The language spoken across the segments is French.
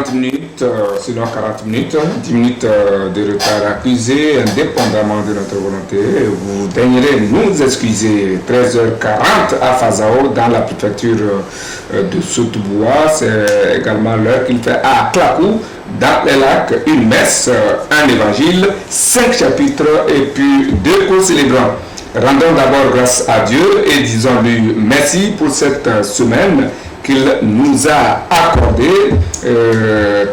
40 minutes, sinon 40 minutes, 10 minutes de retard accusé, indépendamment de notre volonté. Vous daignerez nous excuser. 13h40 à Fazao, dans la préfecture de Sotoboua. C'est également l'heure qu'il fait à Klakou, dans les lacs, une messe, un évangile, 5 chapitres et puis 2 cours célébrants. Rendons d'abord grâce à Dieu et disons-lui merci pour cette semaine qu'il nous a accordé.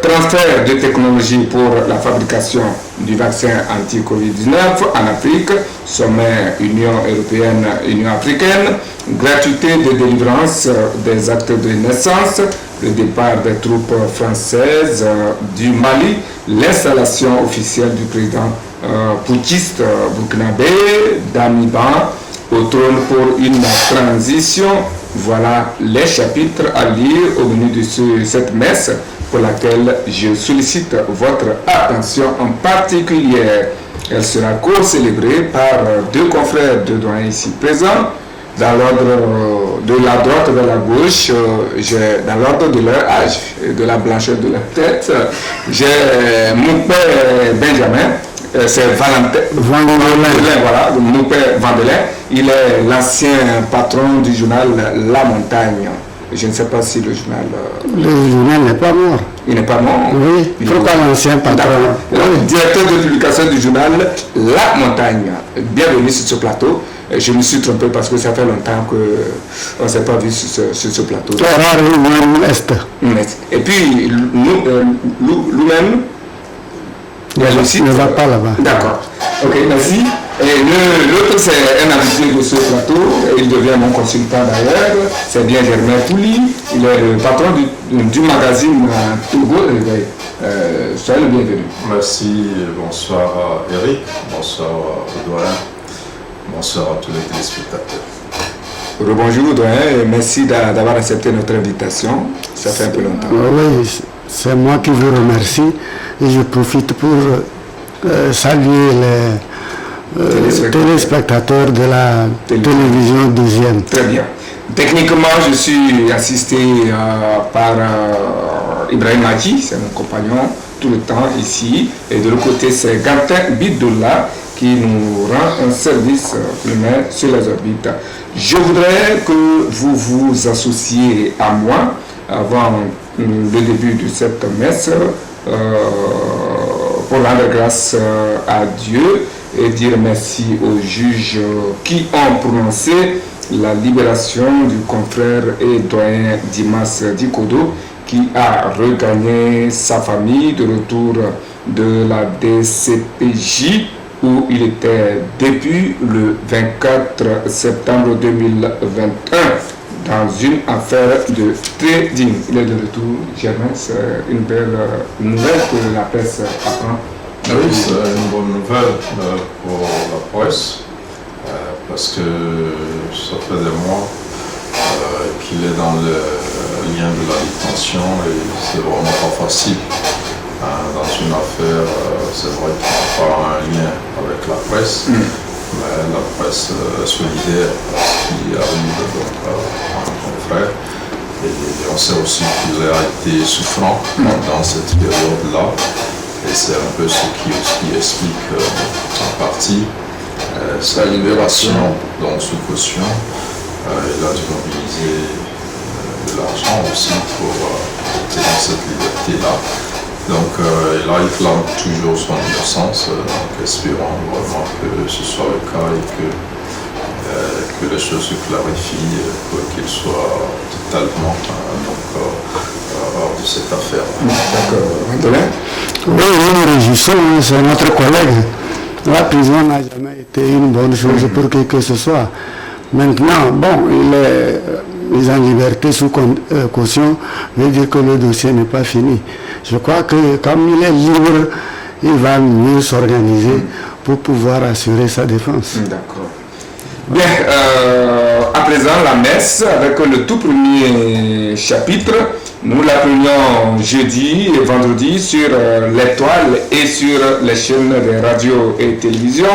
Transfert de technologie pour la fabrication du vaccin anti-Covid-19 en Afrique, sommet Union européenne, Union africaine, gratuité de délivrance des actes de naissance, le départ des troupes françaises du Mali, l'installation officielle du président putschiste burkinabé Damiba au trône pour une transition. Voilà les chapitres à lire au menu de cette messe pour laquelle je sollicite votre attention en particulier. Elle sera co-célébrée par 2 confrères de doyens ici présents. Dans l'ordre de la droite vers la gauche, dans l'ordre de leur âge et de la blancheur de leur tête, j'ai mon père Benjamin. C'est Valentin Vandelin, voilà, mon père Vandelin. Il est l'ancien patron du journal La Montagne. Je ne sais pas si le journal... Le journal n'est pas mort. Il n'est pas mort? Oui, pourquoi l'ancien patron? Directeur de publication du journal La Montagne. Bienvenue sur ce plateau. Je me suis trompé parce que ça fait longtemps qu'on ne s'est pas vu sur ce plateau. Et puis, nous-mêmes, ne va pas là-bas. D'accord. Ok, merci. Et l'autre, c'est un habitué de ce plateau. Il devient mon consultant d'ailleurs. C'est bien Germain Pouli. Il est le patron du magazine Togo. Soyez le bienvenu. Merci. Bonsoir Eric. Bonsoir Doyen. Bonsoir à tous les téléspectateurs. Rebonjour Doyen et merci d'avoir accepté notre invitation. Ça fait un peu longtemps. Oui, c'est moi qui vous remercie et je profite pour saluer les téléspectateurs de la télévision 12e. Très bien. Techniquement, je suis assisté par Ibrahim Hadji, c'est mon compagnon tout le temps ici. Et de l'autre côté, c'est Gantin Bidoula qui nous rend un service primaire sur les orbites. Je voudrais que vous vous associez à moi avant le début de cette messe pour rendre grâce à Dieu et dire merci aux juges qui ont prononcé la libération du confrère et doyen Dimas Dikodo qui a regagné sa famille de retour de la DCPJ où il était depuis le 24 septembre 2021 dans une affaire de trading. Il est de retour, Germain, c'est une belle nouvelle que la presse apprend. Oui, c'est une bonne nouvelle pour la presse parce que ça fait des mois qu'il est dans le lien de la détention et c'est vraiment pas facile. Dans une affaire, c'est vrai qu'il n'y a pas un lien avec la presse, mais la presse est solidaire à ce qui arrive donc, à un confrère. Et on sait aussi qu'il a été souffrant dans cette période-là. Et c'est un peu ce qui aussi explique en partie sa libération, donc sous caution. Il a dû mobiliser de l'argent aussi pour obtenir cette liberté-là. Donc là, il clame toujours son innocence, donc espérant vraiment que ce soit le cas et que les choses se clarifient pour qu'il soit totalement hors de cette affaire. D'accord. Oui, nous nous réjouissons, c'est notre collègue. La prison n'a jamais été une bonne chose pour qui que ce soit. Maintenant, bon, il est mis en liberté sous caution, veut dire que le dossier n'est pas fini. Je crois que comme il est libre, il va mieux s'organiser pour pouvoir assurer sa défense. D'accord. Bien, à présent, la messe avec le tout premier chapitre. Nous l'apprenions jeudi et vendredi sur l'étoile et sur les chaînes de radio et télévision.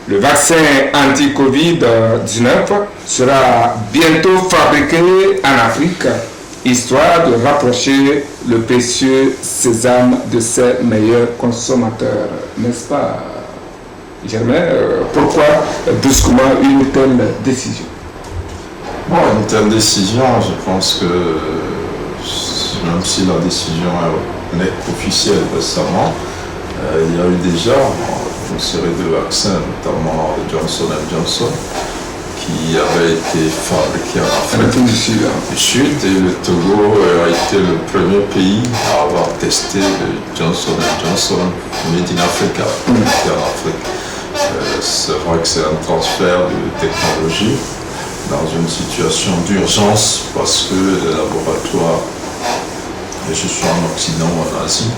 Le vaccin anti-Covid-19 sera bientôt fabriqué en Afrique histoire de rapprocher le précieux sésame de ses meilleurs consommateurs. N'est-ce pas, Germain? Pourquoi brusquement une telle décision? Bon, une telle décision, je pense que même si la décision n'est officielle récemment, il y a eu déjà une série de vaccins, notamment Johnson & Johnson, qui avait été fabriqué en Afrique du Sud, et le Togo a été le premier pays à avoir testé le Johnson & Johnson Made in Africa, en Afrique. C'est vrai que c'est un transfert de technologie dans une situation d'urgence parce que les laboratoires, et je suis en Occident ou en Asie,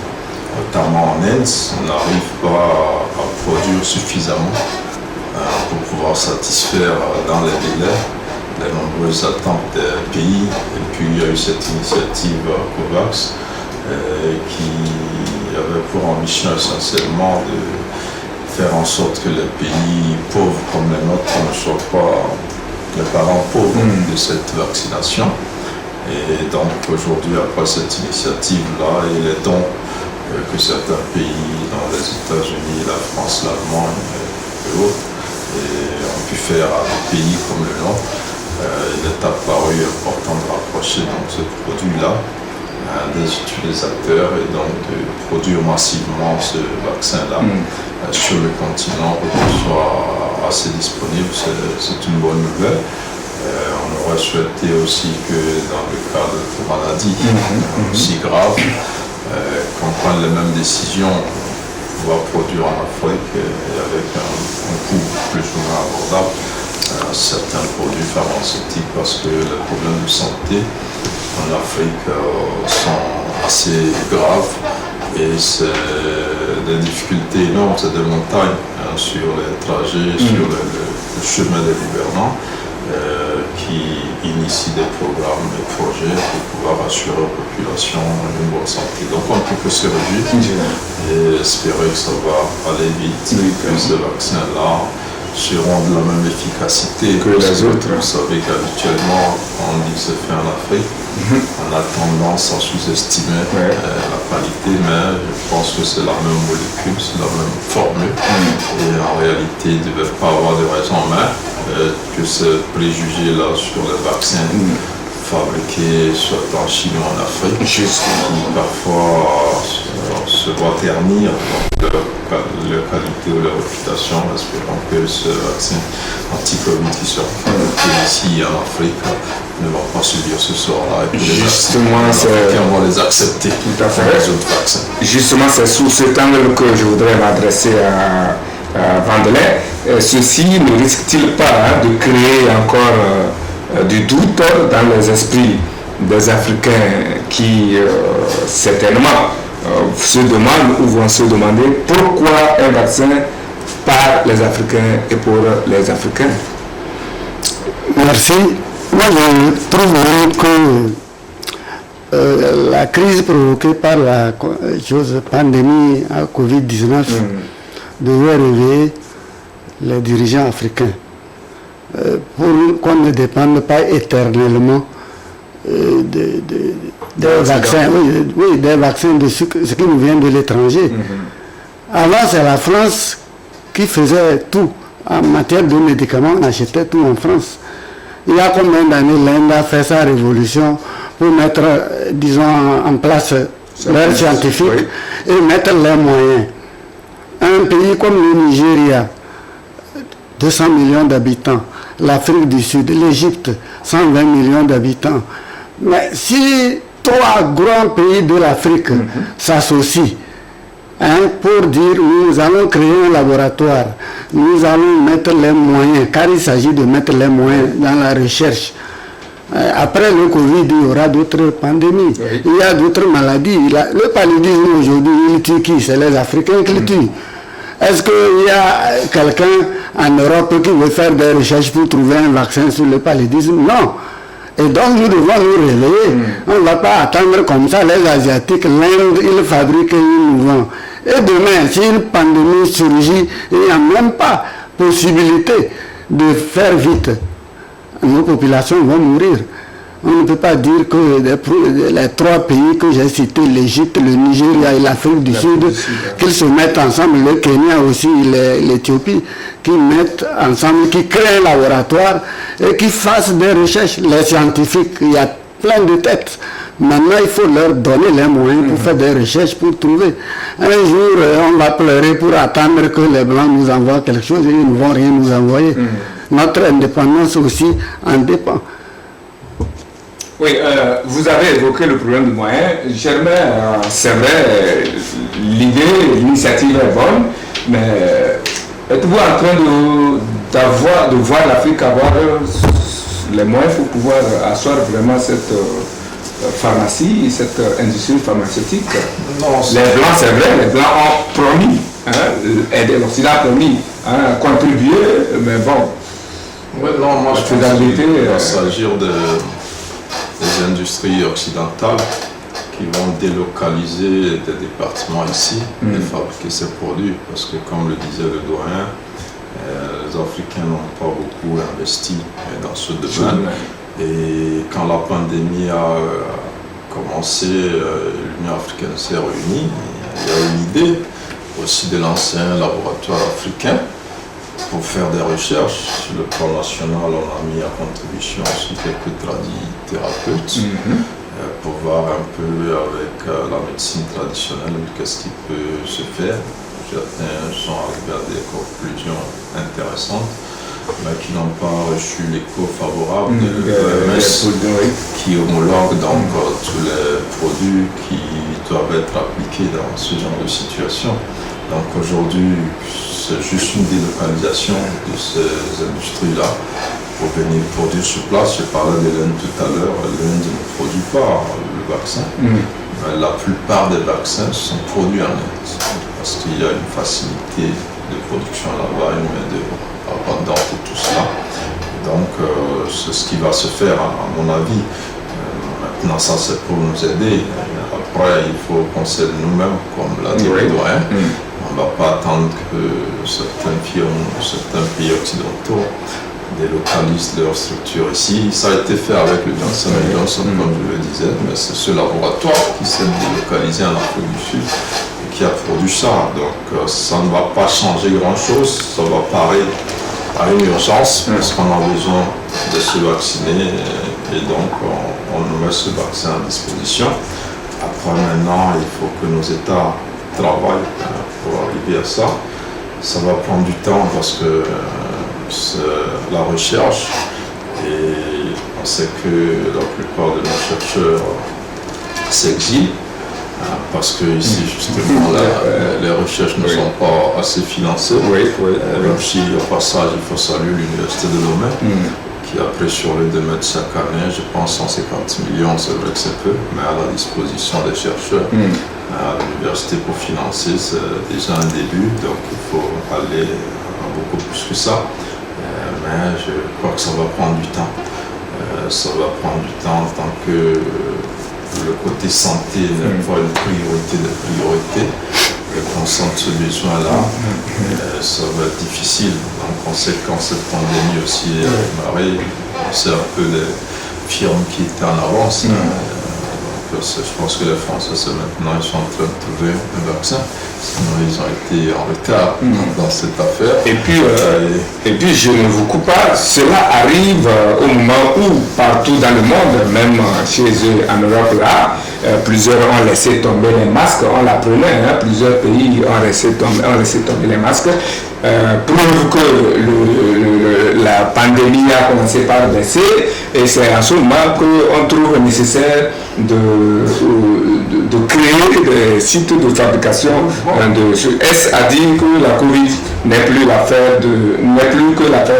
notamment en Inde, n'arrivent pas à produire suffisamment pour pouvoir satisfaire dans les délais les nombreuses attentes des pays. Et puis il y a eu cette initiative COVAX qui avait pour ambition essentiellement de faire en sorte que les pays pauvres comme les nôtres ne soient pas les parents pauvres de cette vaccination. Et donc aujourd'hui, après cette initiative-là et les dons que certains pays, dans les États-Unis, la France, l'Allemagne et autres, ont pu faire à des pays comme le nôtre, il est apparu important de rapprocher donc, ce produit-là des utilisateurs et donc de produire massivement ce vaccin-là sur le continent pour qu'il soit assez disponible. C'est une bonne nouvelle. On aurait souhaité aussi que dans le cas de maladies aussi graves, qu'on prenne les mêmes décisions pour pouvoir produire en Afrique et avec un coût plus ou moins abordable certains produits pharmaceutiques parce que les problèmes de santé en Afrique sont assez graves et c'est des difficultés énormes, c'est des montagnes sur les trajets, sur le chemin des gouvernants qui initient des programmes et projets pour pouvoir assurer aux populations une bonne santé. Donc on ne peut que se réjouir et espérer que ça va aller vite et que ces vaccins-là seront de la même efficacité que les autres. Vous savez qu'habituellement, quand on dit que c'est fait en Afrique, on a tendance à sous-estimer la qualité, mais je pense que c'est la même molécule, c'est la même formule. Et en réalité, il ne devait pas avoir de raison, mais que ce préjugé-là sur les vaccins fabriqués soit en Chine ou en Afrique, qui parfois se voit ternir leur qualité ou leur réputation. Espérons que ce vaccin anti-Covid qui sera fabriqué ici en Afrique ne va pas subir ce sort-là et que les Africains vont les accepter. Tout à fait. Les autres vaccins. Justement, c'est sous cet angle que je voudrais m'adresser à Vandelin. Ceci ne risque-t-il pas de créer encore du doute dans les esprits des Africains qui certainement se demandent ou vont se demander pourquoi un vaccin par les Africains et pour les Africains? Merci. Moi, je trouve même que la crise provoquée par la pandémie à Covid-19 devait réveiller les dirigeants africains pour qu'on ne dépende pas éternellement des vaccins, des vaccins de ce qui nous vient de l'étranger. Avant, c'est la France qui faisait tout. En matière de médicaments, on achetait tout en France. Il y a combien d'années l'Inde a fait sa révolution pour mettre, disons, en place leurs scientifiques et mettre les moyens. Un pays comme le Nigeria, 200 millions d'habitants, l'Afrique du Sud, l'Égypte, 120 millions d'habitants. Mais si trois grands pays de l'Afrique s'associent pour dire nous allons créer un laboratoire, nous allons mettre les moyens, car il s'agit de mettre les moyens dans la recherche. Après le Covid, il y aura d'autres pandémies, il y a d'autres maladies. Le paludisme aujourd'hui, il tue qui? C'est les Africains qui le tuent. Est-ce qu'il y a quelqu'un en Europe qui veut faire des recherches pour trouver un vaccin sur le paludisme? Non. Et donc nous devons nous réveiller. On ne va pas attendre comme ça les Asiatiques, l'Inde, ils fabriquent et ils nous vendent. Et demain, si une pandémie surgit, il n'y a même pas possibilité de faire vite. Nos populations vont mourir. On ne peut pas dire que les 3 pays que j'ai cités, l'Égypte, le Nigeria et l'Afrique du Sud, qu'ils se mettent ensemble, le Kenya aussi, l'Éthiopie, qui mettent ensemble, qui créent un laboratoire et qui fassent des recherches. Les scientifiques, il y a plein de têtes. Maintenant, il faut leur donner les moyens pour faire des recherches, pour trouver. Un jour, on va pleurer pour attendre que les Blancs nous envoient quelque chose et ils ne vont rien nous envoyer. Notre indépendance aussi en dépend. Oui, vous avez évoqué le problème de moyens. Germain, c'est vrai, l'initiative est bonne, mais êtes-vous en train de voir l'Afrique avoir les moyens pour pouvoir asseoir vraiment cette pharmacie, cette industrie pharmaceutique? Non, les Blancs, c'est vrai, les Blancs ont promis, l'Occident a promis, contribuer, mais bon. Oui, non, moi je pense qu'il va s'agir des industries occidentales qui vont délocaliser des départements ici et fabriquer ces produits, parce que comme le disait le doyen, les Africains n'ont pas beaucoup investi dans ce domaine. Et quand la pandémie a commencé, l'Union africaine s'est réunie. Il y a eu l'idée aussi de lancer un laboratoire africain pour faire des recherches. Sur le plan national, on a mis à contribution aussi quelques thérapeutes pour voir un peu avec la médecine traditionnelle qu'est-ce qui peut se faire. Certains sont arrivés à des conclusions intéressantes, mais qui n'ont pas reçu l'écho favorable de l'OMS, qui homologue donc tous les produits qui doivent être appliqués dans ce genre de situation. Donc aujourd'hui, c'est juste une délocalisation de ces industries-là pour venir produire sur place. Je parlais de l'Inde tout à l'heure, l'Inde ne produit pas le vaccin. La plupart des vaccins sont produits en Inde parce qu'il y a une facilité de production là-bas, une main-d'œuvre abondante et tout cela. Donc c'est ce qui va se faire à mon avis. Maintenant ça c'est pour nous aider. Après il faut qu'on s'aide nous-mêmes, comme l'a dit le doyen. On ne va pas attendre que certaines firmes, certains pays occidentaux délocalisent leurs structures ici. Ça a été fait avec le Johnson & Johnson, comme je le disais, mais c'est ce laboratoire qui s'est délocalisé en Afrique du Sud et qui a produit ça. Donc ça ne va pas changer grand-chose, ça va paraître à une urgence parce qu'on a besoin de se vacciner et donc on nous met ce vaccin à disposition. Après maintenant, il faut que nos États travaillent pour arriver à ça. Ça va prendre du temps parce que c'est la recherche et on sait que la plupart de nos chercheurs s'exilent parce que ici justement les recherches ne sont pas assez financées. Même si au passage il faut saluer l'université de Lomé qui a pris sur lui de mettre chaque année, je pense 150 millions, c'est vrai que c'est peu, mais à la disposition des chercheurs à l'université pour financer, c'est déjà un début, donc il faut aller beaucoup plus que ça. Mais je crois que ça va prendre du temps. Ça va prendre du temps tant que le côté santé n'est pas une priorité de priorité. Et qu'on sente ce besoin-là, ça va être difficile. Donc on sait que quand cette pandémie aussi est démarrée, c'est un peu les firmes qui étaient en avance. Je pense que les Français, maintenant, ils sont en train de trouver un vaccin. Sinon, ils ont été en retard dans cette affaire. Et puis, je ne vous coupe pas, cela arrive au moment où, partout dans le monde, même chez eux en Europe, là, plusieurs ont laissé tomber les masques, on l'apprenait, plusieurs pays ont laissé tomber les masques. Prouve que la pandémie a commencé par baisser et c'est en ce moment qu'on trouve nécessaire de créer des sites de fabrication de choses. Est-ce à dire que la Covid n'est plus que l'affaire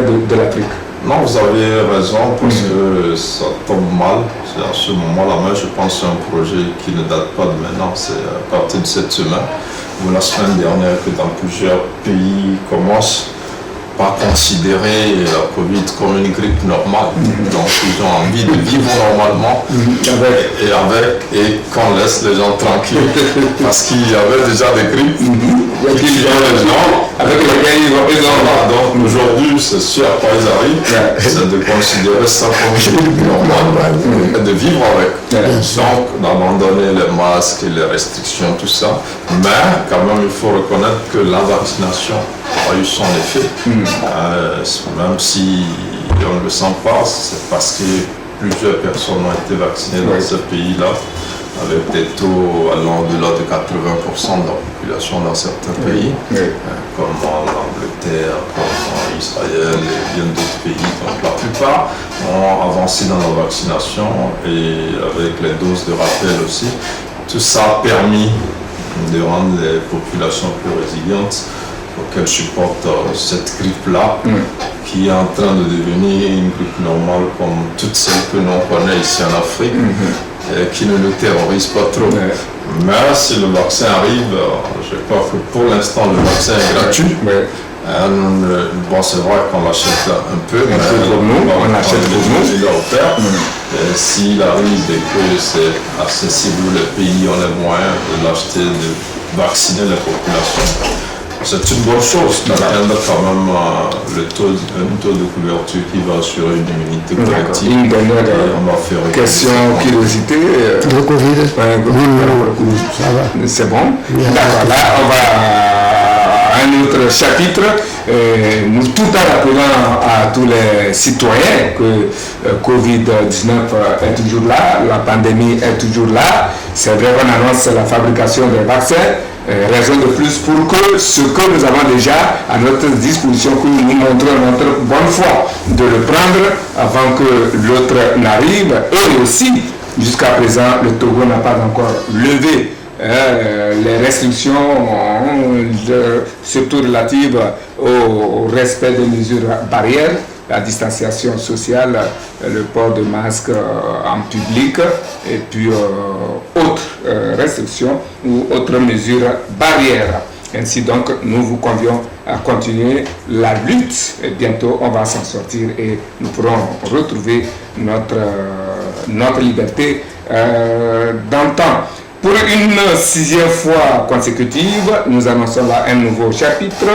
de l'Afrique? Non, vous avez raison parce que ça tombe mal. C'est à ce moment-là, mais je pense que c'est un projet qui ne date pas de maintenant, c'est à partir de cette semaine ou la semaine dernière que dans plusieurs pays commencent pas considérer la Covid comme une grippe normale. Donc ils ont envie de vivre normalement et qu'on laisse les gens tranquilles. Parce qu'il y avait déjà des grippes qui tuaient les gens. Avec lesquels ils ont. Donc aujourd'hui, c'est sûr, quand ils arrivent, c'est de considérer ça comme une grippe normale et de vivre avec. Donc d'abandonner les masques et les restrictions, tout ça. Mais quand même, il faut reconnaître que la vaccination a eu son effet. Même si on ne le sent pas, c'est parce que plusieurs personnes ont été vaccinées dans ce pays-là, avec des taux allant au-delà de 80% de la population dans certains pays, comme en Angleterre, comme en Israël et bien d'autres pays. Donc la plupart ont avancé dans la vaccination et avec les doses de rappel aussi. Tout ça a permis de rendre les populations plus résilientes pour qu'elles supportent cette grippe-là, qui est en train de devenir une grippe normale comme toutes celles que l'on connaît ici en Afrique, et qui ne nous terrorise pas trop. Mais si le vaccin arrive, je crois que pour l'instant le vaccin est gratuit. Bon, c'est vrai qu'on l'achète un peu, mais pour nous, on achète pour nous. S'il arrive et que c'est accessible, les pays ont les moyens de l'acheter, de vacciner les populations. C'est une bonne chose d'atteindre quand même un taux de couverture qui va assurer une immunité collective. Une dernière question, curiosité. Le Covid. Ça va. C'est bon. D'accord. Là, on va à un autre chapitre. Nous tout en rappelant à tous les citoyens que Covid-19 est toujours là, la pandémie est toujours là. C'est vrai qu'on annonce la fabrication des vaccins. Raison de plus pour que ce que nous avons déjà à notre disposition, que nous montrons notre bonne foi de le prendre avant que l'autre n'arrive. Et aussi, jusqu'à présent, le Togo n'a pas encore levé les restrictions, surtout relatives au respect des mesures barrières, la distanciation sociale, le port de masque en public et puis autres restrictions ou autres mesures barrières. Ainsi donc, nous vous convions à continuer la lutte et bientôt on va s'en sortir et nous pourrons retrouver notre liberté d'antan. Pour une 6e fois consécutive, nous annonçons là un nouveau chapitre.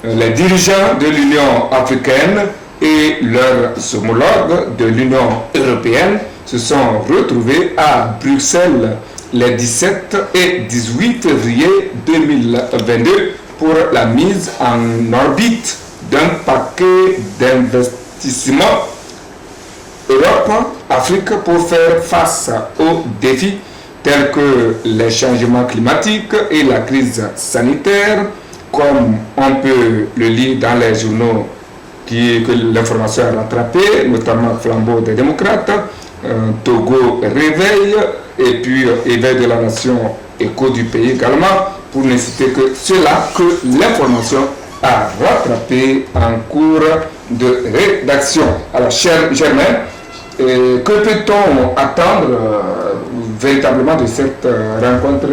Les dirigeants de l'Union africaine et leurs homologues de l'Union européenne se sont retrouvés à Bruxelles les 17 et 18 février 2022 pour la mise en orbite d'un paquet d'investissements Europe-Afrique pour faire face aux défis tels que les changements climatiques et la crise sanitaire, comme on peut le lire dans les journaux que l'information a rattrapé, notamment Flambeau des démocrates, Togo Réveil, et puis Éveil de la Nation, Écho du pays également, pour ne citer que cela que l'information a rattrapé en cours de rédaction. Alors, cher Germain, que peut-on attendre véritablement de cette rencontre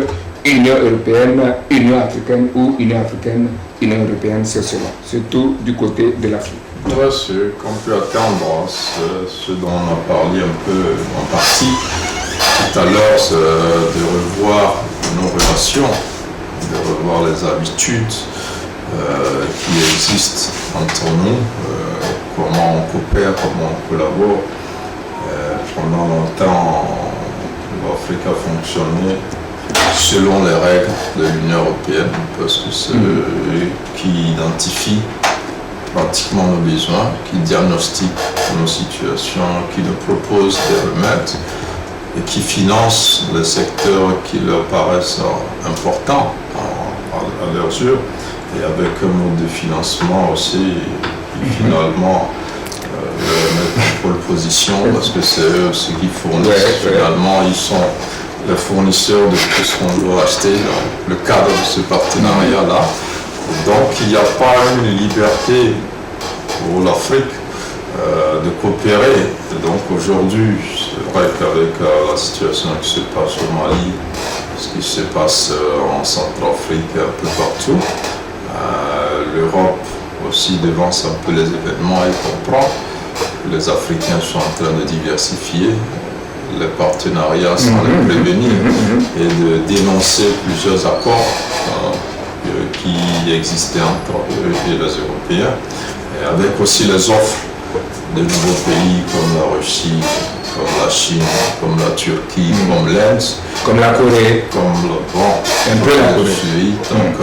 Union européenne, Union africaine ou Union africaine, Union européenne, c'est cela, surtout du côté de l'Afrique? Ce qu'on peut attendre, c'est ce dont on a parlé un peu en partie tout à l'heure, c'est de revoir nos relations, de revoir les habitudes qui existent entre nous, comment on coopère, comment on collabore. Pendant longtemps, l'Afrique a fonctionné selon les règles de l'Union européenne, parce que c'est eux qui identifient pratiquement nos besoins, qui diagnostiquent nos situations, qui nous proposent des remèdes et qui financent les secteurs qui leur paraissent importants à leurs yeux, et avec un mode de financement aussi qui finalement mettre en pole position, parce que c'est eux ceux qui fournissent. Finalement, ils sont les fournisseurs de tout ce qu'on doit acheter dans le cadre de ce partenariat-là. Donc il n'y a pas une liberté pour l'Afrique de coopérer. Et donc aujourd'hui, c'est vrai qu'avec la situation qui se passe au Mali, ce qui se passe en Centrafrique, un peu partout, l'Europe aussi devance un peu les événements et comprend que les Africains sont en train de diversifier les partenariats sans les prévenir et de dénoncer plusieurs accords qui existaient entre eux et les Européens, et avec aussi les offres de nouveaux pays comme la Russie, comme la Chine, comme la Turquie, comme l'Inde, comme la Corée, comme un peu la Corée. Donc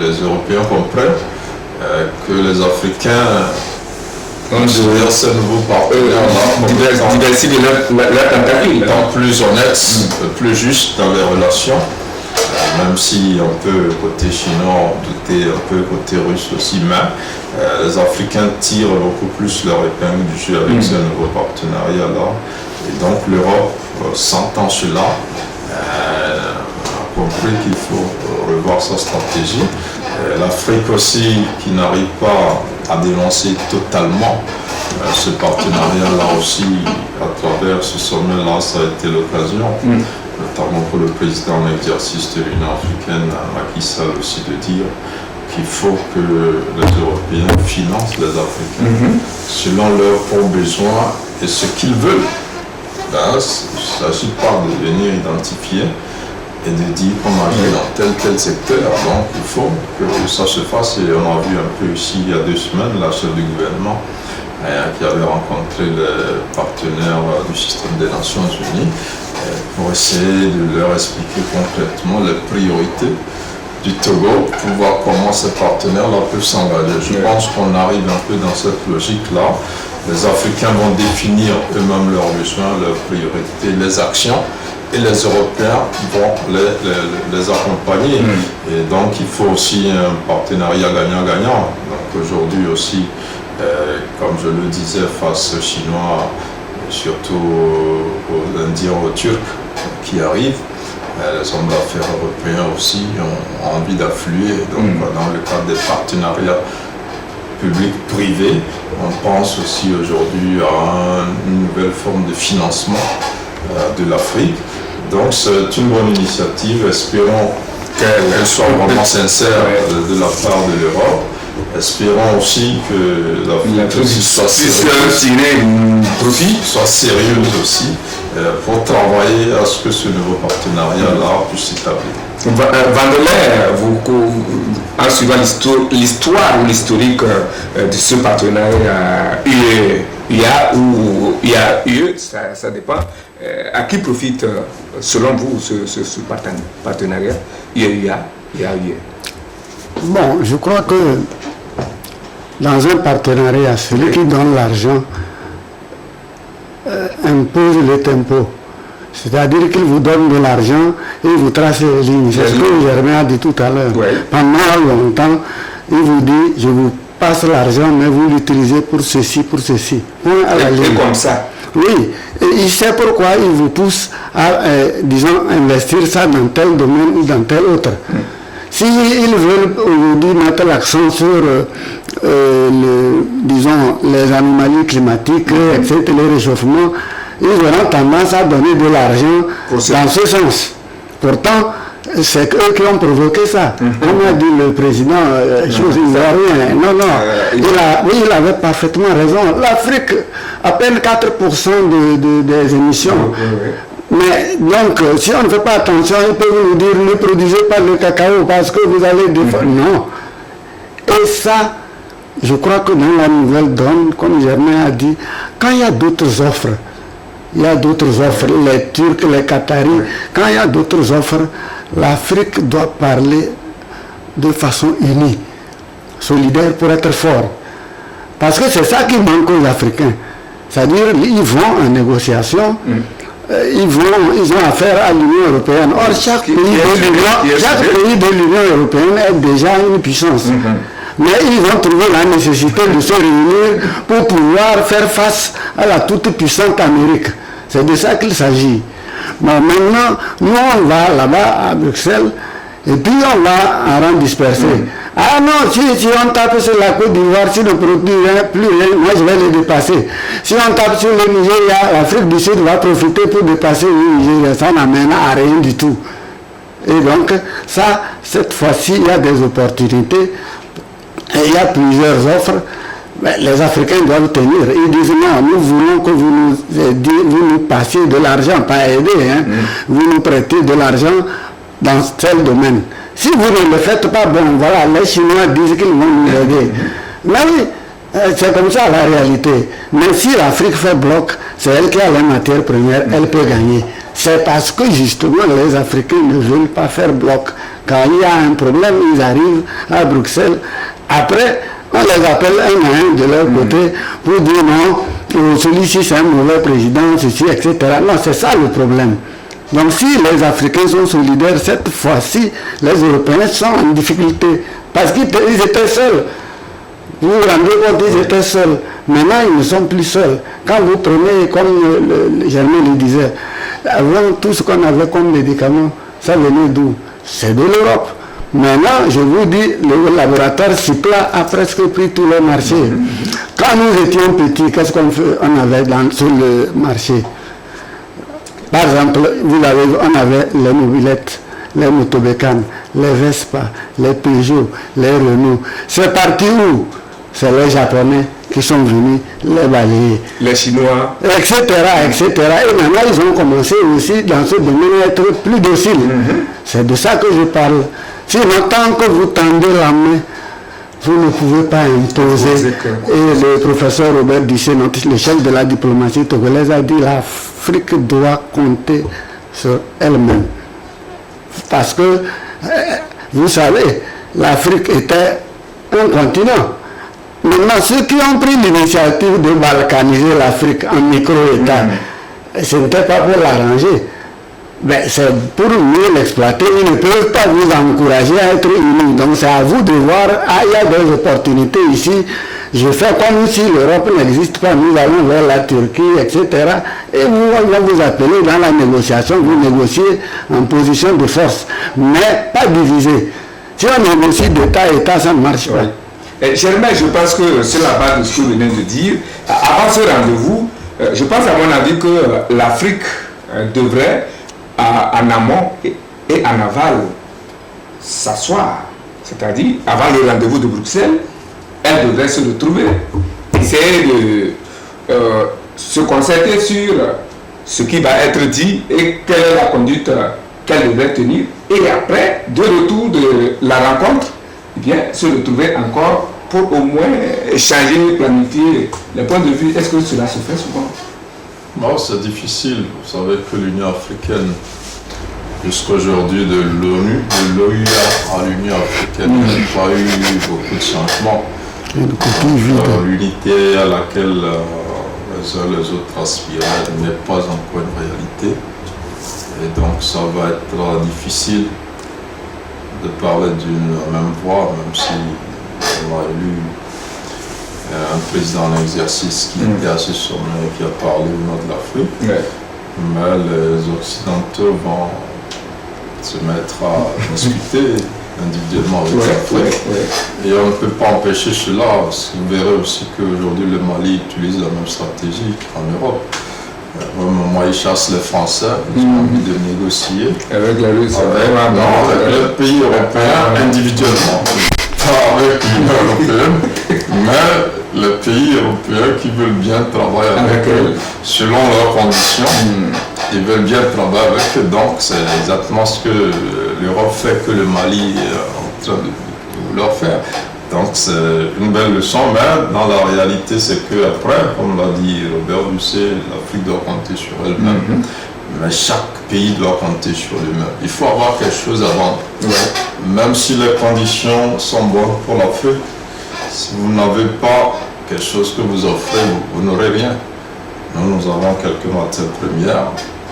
les Européens comprennent que les Africains derrière ces nouveaux partenaires diversifient leur tentacule, étant plus honnêtes, plus justes dans les relations, même si on peut côté chinois douter un peu côté russe aussi, mais les Africains tirent beaucoup plus leur épingle du jeu avec ce nouveau partenariat là, et donc l'Europe sentant cela a compris qu'il faut revoir sa stratégie. L'Afrique aussi qui n'arrive pas à dénoncer totalement ce partenariat-là aussi à travers ce sommet-là, ça a été l'occasion, notamment pour le président en exercice de l'Union africaine, Macky Sall aussi, de dire qu'il faut que les Européens financent les Africains selon leurs bons besoins et ce qu'ils veulent. Là, il ne s'agit pas de venir identifier et de dire qu'on agit dans tel secteur. Donc il faut que ça se fasse, et on a vu un peu ici il y a 2 semaines la chef du gouvernement qui avait rencontré les partenaires du système des Nations Unies pour essayer de leur expliquer concrètement les priorités du Togo pour voir comment ces partenaires-là peuvent s'engager. Je pense qu'on arrive un peu dans cette logique-là. Les Africains vont définir eux-mêmes leurs besoins, leurs priorités, les actions, et les Européens vont les accompagner. Et donc il faut aussi un partenariat gagnant-gagnant. Donc aujourd'hui aussi, comme je le disais, face aux Chinois, surtout aux Indiens, aux Turcs qui arrivent, les hommes d'affaires européens aussi ont envie d'affluer. Donc dans le cadre des partenariats public-privé, on pense aussi aujourd'hui à une nouvelle forme de financement de l'Afrique. Donc c'est une bonne initiative, espérons qu'elle soit vraiment sincère de la part de l'Europe. Espérons aussi que l'Afrique soit sérieuse aussi pour travailler à ce que ce nouveau partenariat-là puisse s'établir. Vandeleur, en suivant l'histoire ou l'historique de ce partenariat UA ou IAE, ça dépend. À qui profite, selon vous, ce partenariat IAE? Bon, je crois que dans un partenariat, celui qui donne l'argent impose le tempo. C'est-à-dire qu'il vous donne de l'argent et vous trace les lignes. C'est ce que Germain a dit tout à l'heure. Pendant longtemps, il vous dit, je vous passe l'argent, mais vous l'utilisez pour ceci, pour ceci. Et comme ça. Oui, et il sait pourquoi il vous pousse à, disons, investir ça dans tel domaine ou dans tel autre. S'ils veulent aujourd'hui mettre l'accent sur, disons, les anomalies climatiques, etc., le réchauffement, ils auront tendance à donner de l'argent dans ce sens. Pourtant, c'est eux qui ont provoqué ça. Comme a dit le président, il n'a rien. Non, il avait parfaitement raison. L'Afrique, à peine 4% des émissions. Mais donc, si on ne fait pas attention, ils peuvent nous dire ne produisez pas le cacao parce que vous allez défendre. Non. Et ça, je crois que dans la nouvelle donne, comme Germain a dit, quand il y a d'autres offres, les Turcs, les Qataris, quand il y a d'autres offres, l'Afrique doit parler de façon unie, solidaire pour être fort. Parce que c'est ça qui manque aux Africains. C'est-à-dire, ils vont en négociation. Ils ont affaire à l'Union européenne. Or, chaque pays de l'Union européenne est déjà une puissance. Mais ils vont trouver la nécessité de se réunir pour pouvoir faire face à la toute puissante Amérique. C'est de ça qu'il s'agit. Bon, maintenant, nous on va là-bas à Bruxelles et puis on va en rang dispersé. Ah non, si on tape sur la Côte d'Ivoire, si ne produit plus rien, moi je vais les dépasser. Si on tape sur le Nigeria, l'Afrique du Sud va profiter pour dépasser le Nigeria. Ça n'amène à rien du tout. Et donc, ça, cette fois-ci, il y a des opportunités et il y a plusieurs offres, mais les Africains doivent tenir. Ils disent non, nous voulons que vous nous passiez de l'argent, pas aider, hein. Vous nous prêtez de l'argent dans tel domaine. Si vous ne le faites pas, bon, voilà, les Chinois disent qu'ils vont nous aider. Mais oui, c'est comme ça la réalité. Mais si l'Afrique fait bloc, c'est elle qui a les matières premières, elle peut gagner. C'est parce que justement les Africains ne veulent pas faire bloc. Quand il y a un problème, ils arrivent à Bruxelles. Après, on les appelle un à un de leur côté pour dire non, celui-ci c'est un mauvais président, ceci, etc. Non, c'est ça le problème. Donc si les Africains sont solidaires, cette fois-ci, les Européens sont en difficulté. Parce qu'ils étaient seuls. Vous vous rendez compte, ils étaient seuls. Maintenant, ils ne sont plus seuls. Quand vous prenez, comme Germain le disait, avant tout ce qu'on avait comme médicaments, ça venait d'où? C'est de l'Europe. Maintenant, je vous dis, le laboratoire Cipla a presque pris tous les marchés. Quand nous étions petits, qu'est-ce qu'on avait sur le marché? Par exemple, on avait les mobilettes, les motobécanes, les Vespa, les Peugeot, les Renault. C'est parti où? C'est les Japonais qui sont venus les balayer. Les Chinois. Etc., etc. Et maintenant, ils ont commencé aussi dans ce domaine à être plus dociles. C'est de ça que je parle. Sinon, tant que vous tendez la main, vous ne pouvez pas imposer. Et le professeur Robert Duché, le chef de la diplomatie togolaise, a dit que l'Afrique doit compter sur elle-même. Parce que, vous savez, l'Afrique était un continent. Maintenant, ceux qui ont pris l'initiative de balkaniser l'Afrique en micro-État, ce n'était pas pour l'arranger. Ben, c'est pour mieux l'exploiter. Ils ne peuvent pas vous encourager à être unis. Donc c'est à vous de voir, il y a des opportunités ici. Je fais comme si l'Europe n'existe pas, nous allons vers la Turquie, etc. Et on va vous appeler dans la négociation, vous négociez en position de force, mais pas divisé. Si on négocie d'État à État, ça ne marche pas. Germain, je pense que c'est la base de ce que vous venez de dire. Avant ce rendez-vous, je pense à mon avis que l'Afrique devrait, en amont et en aval, s'asseoir. C'est-à-dire, avant le rendez-vous de Bruxelles, elle devrait se retrouver, essayer de se concerter sur ce qui va être dit et quelle est la conduite qu'elle devrait tenir. Et après, de retour de la rencontre, eh bien, se retrouver encore pour au moins échanger, planifier les points de vue. Est-ce que cela se fait souvent? Bon, c'est difficile. Vous savez que l'Union africaine, jusqu'aujourd'hui, de l'ONU, de l'OUA à l'Union africaine, il n'y a pas eu beaucoup de changements. L'unité à laquelle les uns et les autres aspiraient n'est pas encore une réalité. Et donc, ça va être difficile de parler d'une même voix, même si on a élu un président en exercice qui était à ce sommet et qui a parlé au nom de l'Afrique. Mais les Occidentaux vont se mettre à discuter individuellement avec l'Afrique. Et on ne peut pas empêcher cela, parce que vous verrez aussi qu'aujourd'hui le Mali utilise la même stratégie qu'en Europe. Au moment où ils chassent les Français, ils ont envie de négocier avec la Russie, avec les pays européens individuellement, pas avec l'Union européenne, mais les pays européens qui veulent bien travailler avec eux selon leurs conditions, ils veulent bien travailler avec eux. Donc c'est exactement ce que l'Europe fait, que le Mali est en train de leur faire. Donc c'est une belle leçon, mais dans la réalité c'est qu'après, comme l'a dit Robert Duché, l'Afrique doit compter sur elle-même, mais chaque pays doit compter sur lui-même. Il faut avoir quelque chose avant. Même si les conditions sont bonnes pour l'Afrique, si vous n'avez pas quelque chose que vous offrez, vous n'aurez rien. Nous avons quelques matières premières,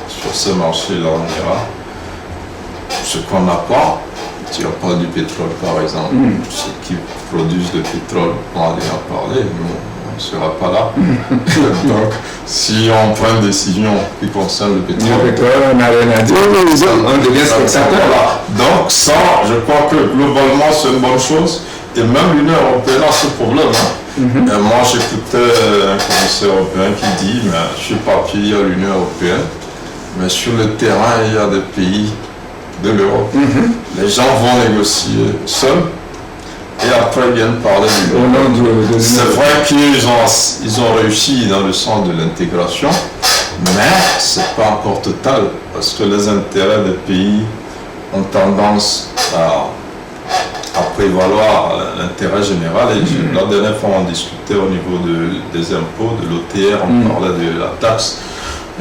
sur ce marché-là on ira. Ce qu'on n'a pas, il n'y a pas du pétrole par exemple. Ceux qui produisent le pétrole, on a déjà parlé, nous on ne sera pas là. Donc si on prend une décision qui concerne le pétrole, on n'a rien à dire, on devient spectateur. Donc ça, je crois que globalement c'est une bonne chose. Et même l'Union européenne a ce problème. Et moi j'écoutais un commissaire européen qui dit, mais sur papier il y a l'Union européenne, mais sur le terrain il y a des pays de l'Europe. Les gens vont négocier seuls et après ils viennent parler du numérique. C'est vrai qu'ils ont réussi dans le sens de l'intégration, mais c'est pas encore total, parce que les intérêts des pays ont tendance à prévaloir l'intérêt général. Et la dernière fois, on discutait au niveau des impôts, de l'OTR, on parlait de la taxe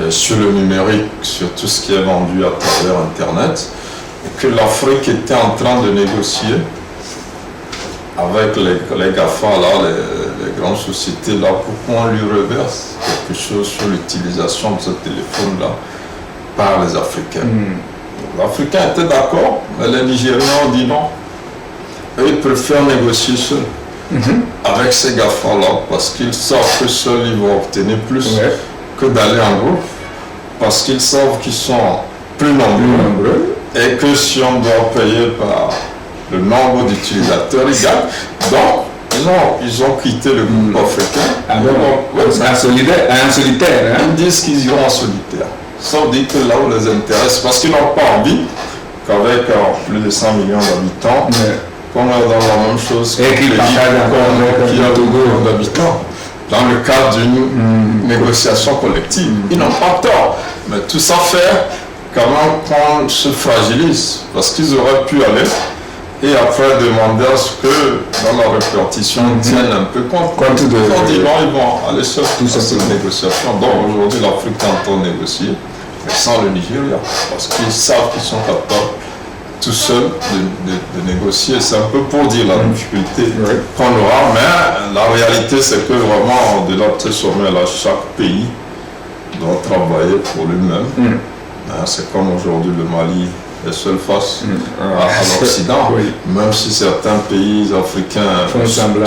sur le numérique, sur tout ce qui est vendu à travers Internet, et que l'Afrique était en train de négocier avec les GAFA, là, les grandes sociétés, là, pour qu'on lui reverse quelque chose sur l'utilisation de ce téléphone-là par les Africains. L'Africain était d'accord, mais les Nigériens ont dit non. Eux, ils préfèrent négocier seuls avec ces GAFA-là, parce qu'ils savent que seuls ils vont obtenir plus que d'aller en groupe, parce qu'ils savent qu'ils sont plus nombreux, et que si on doit payer par le nombre d'utilisateurs, ils gagnent. Donc, ils ont quitté le groupe africain. En solitaire. Ils disent qu'ils iront en solitaire. Ça veut dire que là où les intéresse, parce qu'ils n'ont pas envie qu'avec plus de 100 millions d'habitants, qu'on est dans la même chose et qu'ils partagent qui a 2 millions d'habitants, dans le cadre d'une négociation collective. Ils n'ont pas tort. Mais tout ça fait quand même qu'on se fragilise, parce qu'ils auraient pu aller et après demander à ce que dans la répartition ils tiennent un peu compte de... On dit non, ils vont aller sur toute cette négociation. Donc aujourd'hui l'Afrique est en train de négocier, mais sans le Nigeria, parce qu'ils savent qu'ils sont capables tout seuls de négocier. C'est un peu pour dire la difficulté qu'on aura, mais la réalité c'est que vraiment au-delà de ce sommet-là, chaque pays doit travailler pour lui-même. C'est comme aujourd'hui le Mali est seul face à l'Occident, même si certains pays africains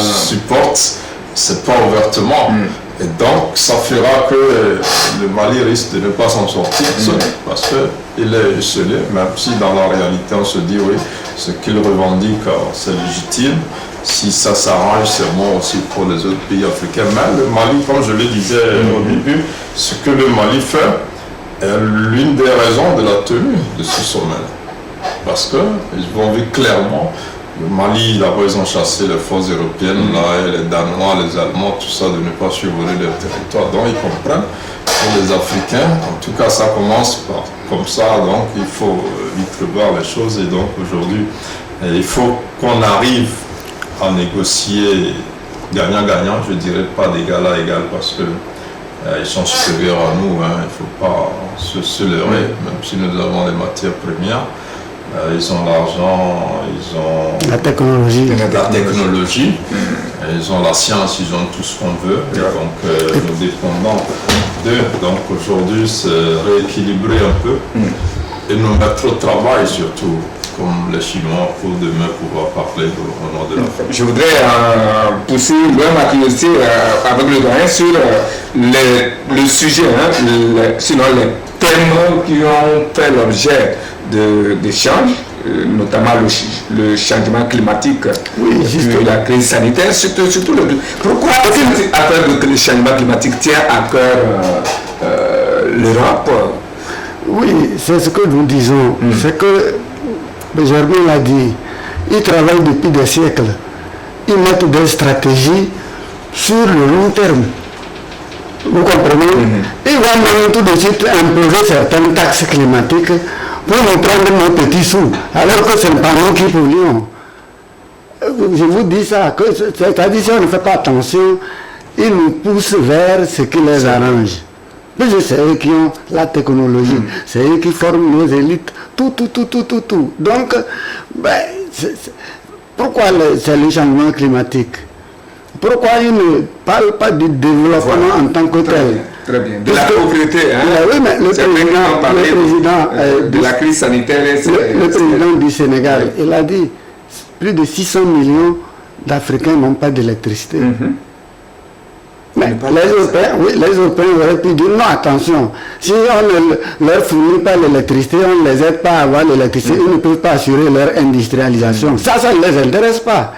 supportent, c'est pas ouvertement. Et donc ça fera que le Mali risque de ne pas s'en sortir seul, parce qu'il est isolé, même si dans la réalité on se dit oui, ce qu'il revendique c'est légitime. Si ça s'arrange, c'est bon aussi pour les autres pays africains. Mais le Mali, comme je le disais au début, ce que le Mali fait est l'une des raisons de la tenue de ce sommet. Parce qu'ils vont voir clairement, le Mali, d'abord ils ont chassé les forces européennes, là, et les Danois, les Allemands, tout ça, de ne pas survoler leur territoire. Donc ils comprennent que les Africains, en tout cas ça commence comme ça, donc il faut vite revoir les choses. Et donc aujourd'hui, il faut qu'on arrive à négocier gagnant-gagnant, je dirais pas d'égal à égal, parce que ils sont supérieurs à nous, il ne faut pas se leurrer, même si nous avons les matières premières. Ils ont l'argent, ils ont la technologie, ils ont la science, ils ont tout ce qu'on veut. Et donc nous dépendons d'eux. Donc aujourd'hui, c'est rééquilibrer un peu et nous mettre au travail surtout, comme les Chinois, pour demain pouvoir parler au nom de l'Afrique. Je voudrais pousser ma curiosité avec le doyen sur le sujet, sinon les thèmes qui ont fait l'objet d'échanges, notamment le changement climatique, la crise sanitaire, surtout pourquoi cette affaire de changement climatique tient à cœur l'Europe? Oui, c'est ce que nous disons. C'est que Benjamin l'a dit, ils travaillent depuis des siècles. Ils mettent des stratégies sur le long terme. Vous comprenez? Ils vont même tout de suite imposer certaines taxes climatiques pour nous prendre nos petits sous, alors que ce n'est pas nous qui polluons. Je vous dis ça, c'est-à-dire si on ne fait pas attention, ils nous poussent vers ce qui les arrange. Mais c'est eux qui ont la technologie, c'est eux qui forment nos élites, tout. Donc, pourquoi c'est le changement climatique? Pourquoi ils ne parlent pas du développement en tant que tel? Très bien. De la pauvreté, oui, mais le président de la crise sanitaire. Le président du Sénégal, il a dit plus de 600 millions d'Africains n'ont pas d'électricité. Mais les Européens auraient pu dire non, attention, si on ne leur fournit pas l'électricité, on ne les aide pas à avoir l'électricité, ils ne peuvent pas assurer leur industrialisation. Ça ne les intéresse pas.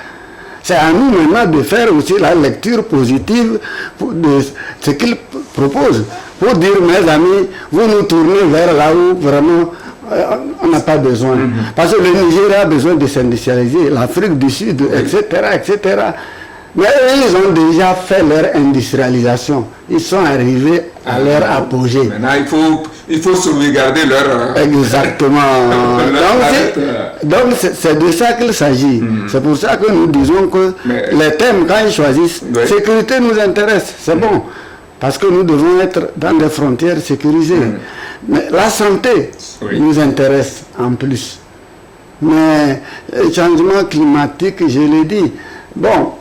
C'est à nous maintenant de faire aussi la lecture positive de ce qu'ils proposent. Pour dire, mes amis, vous nous tournez vers là où vraiment On n'a pas besoin. Parce que le Nigeria a besoin de s'industrialiser, l'Afrique du Sud, etc., etc. Mais eux, ils ont déjà fait leur industrialisation. Ils sont arrivés à leur apogée. Maintenant, il faut sauvegarder leur... Exactement. Donc, c'est de ça qu'il s'agit. C'est pour ça que nous disons que les thèmes, quand ils choisissent, sécurité nous intéresse, c'est bon. Parce que nous devons être dans des frontières sécurisées. Mais la santé nous intéresse en plus. Mais le changement climatique, je l'ai dit, bon,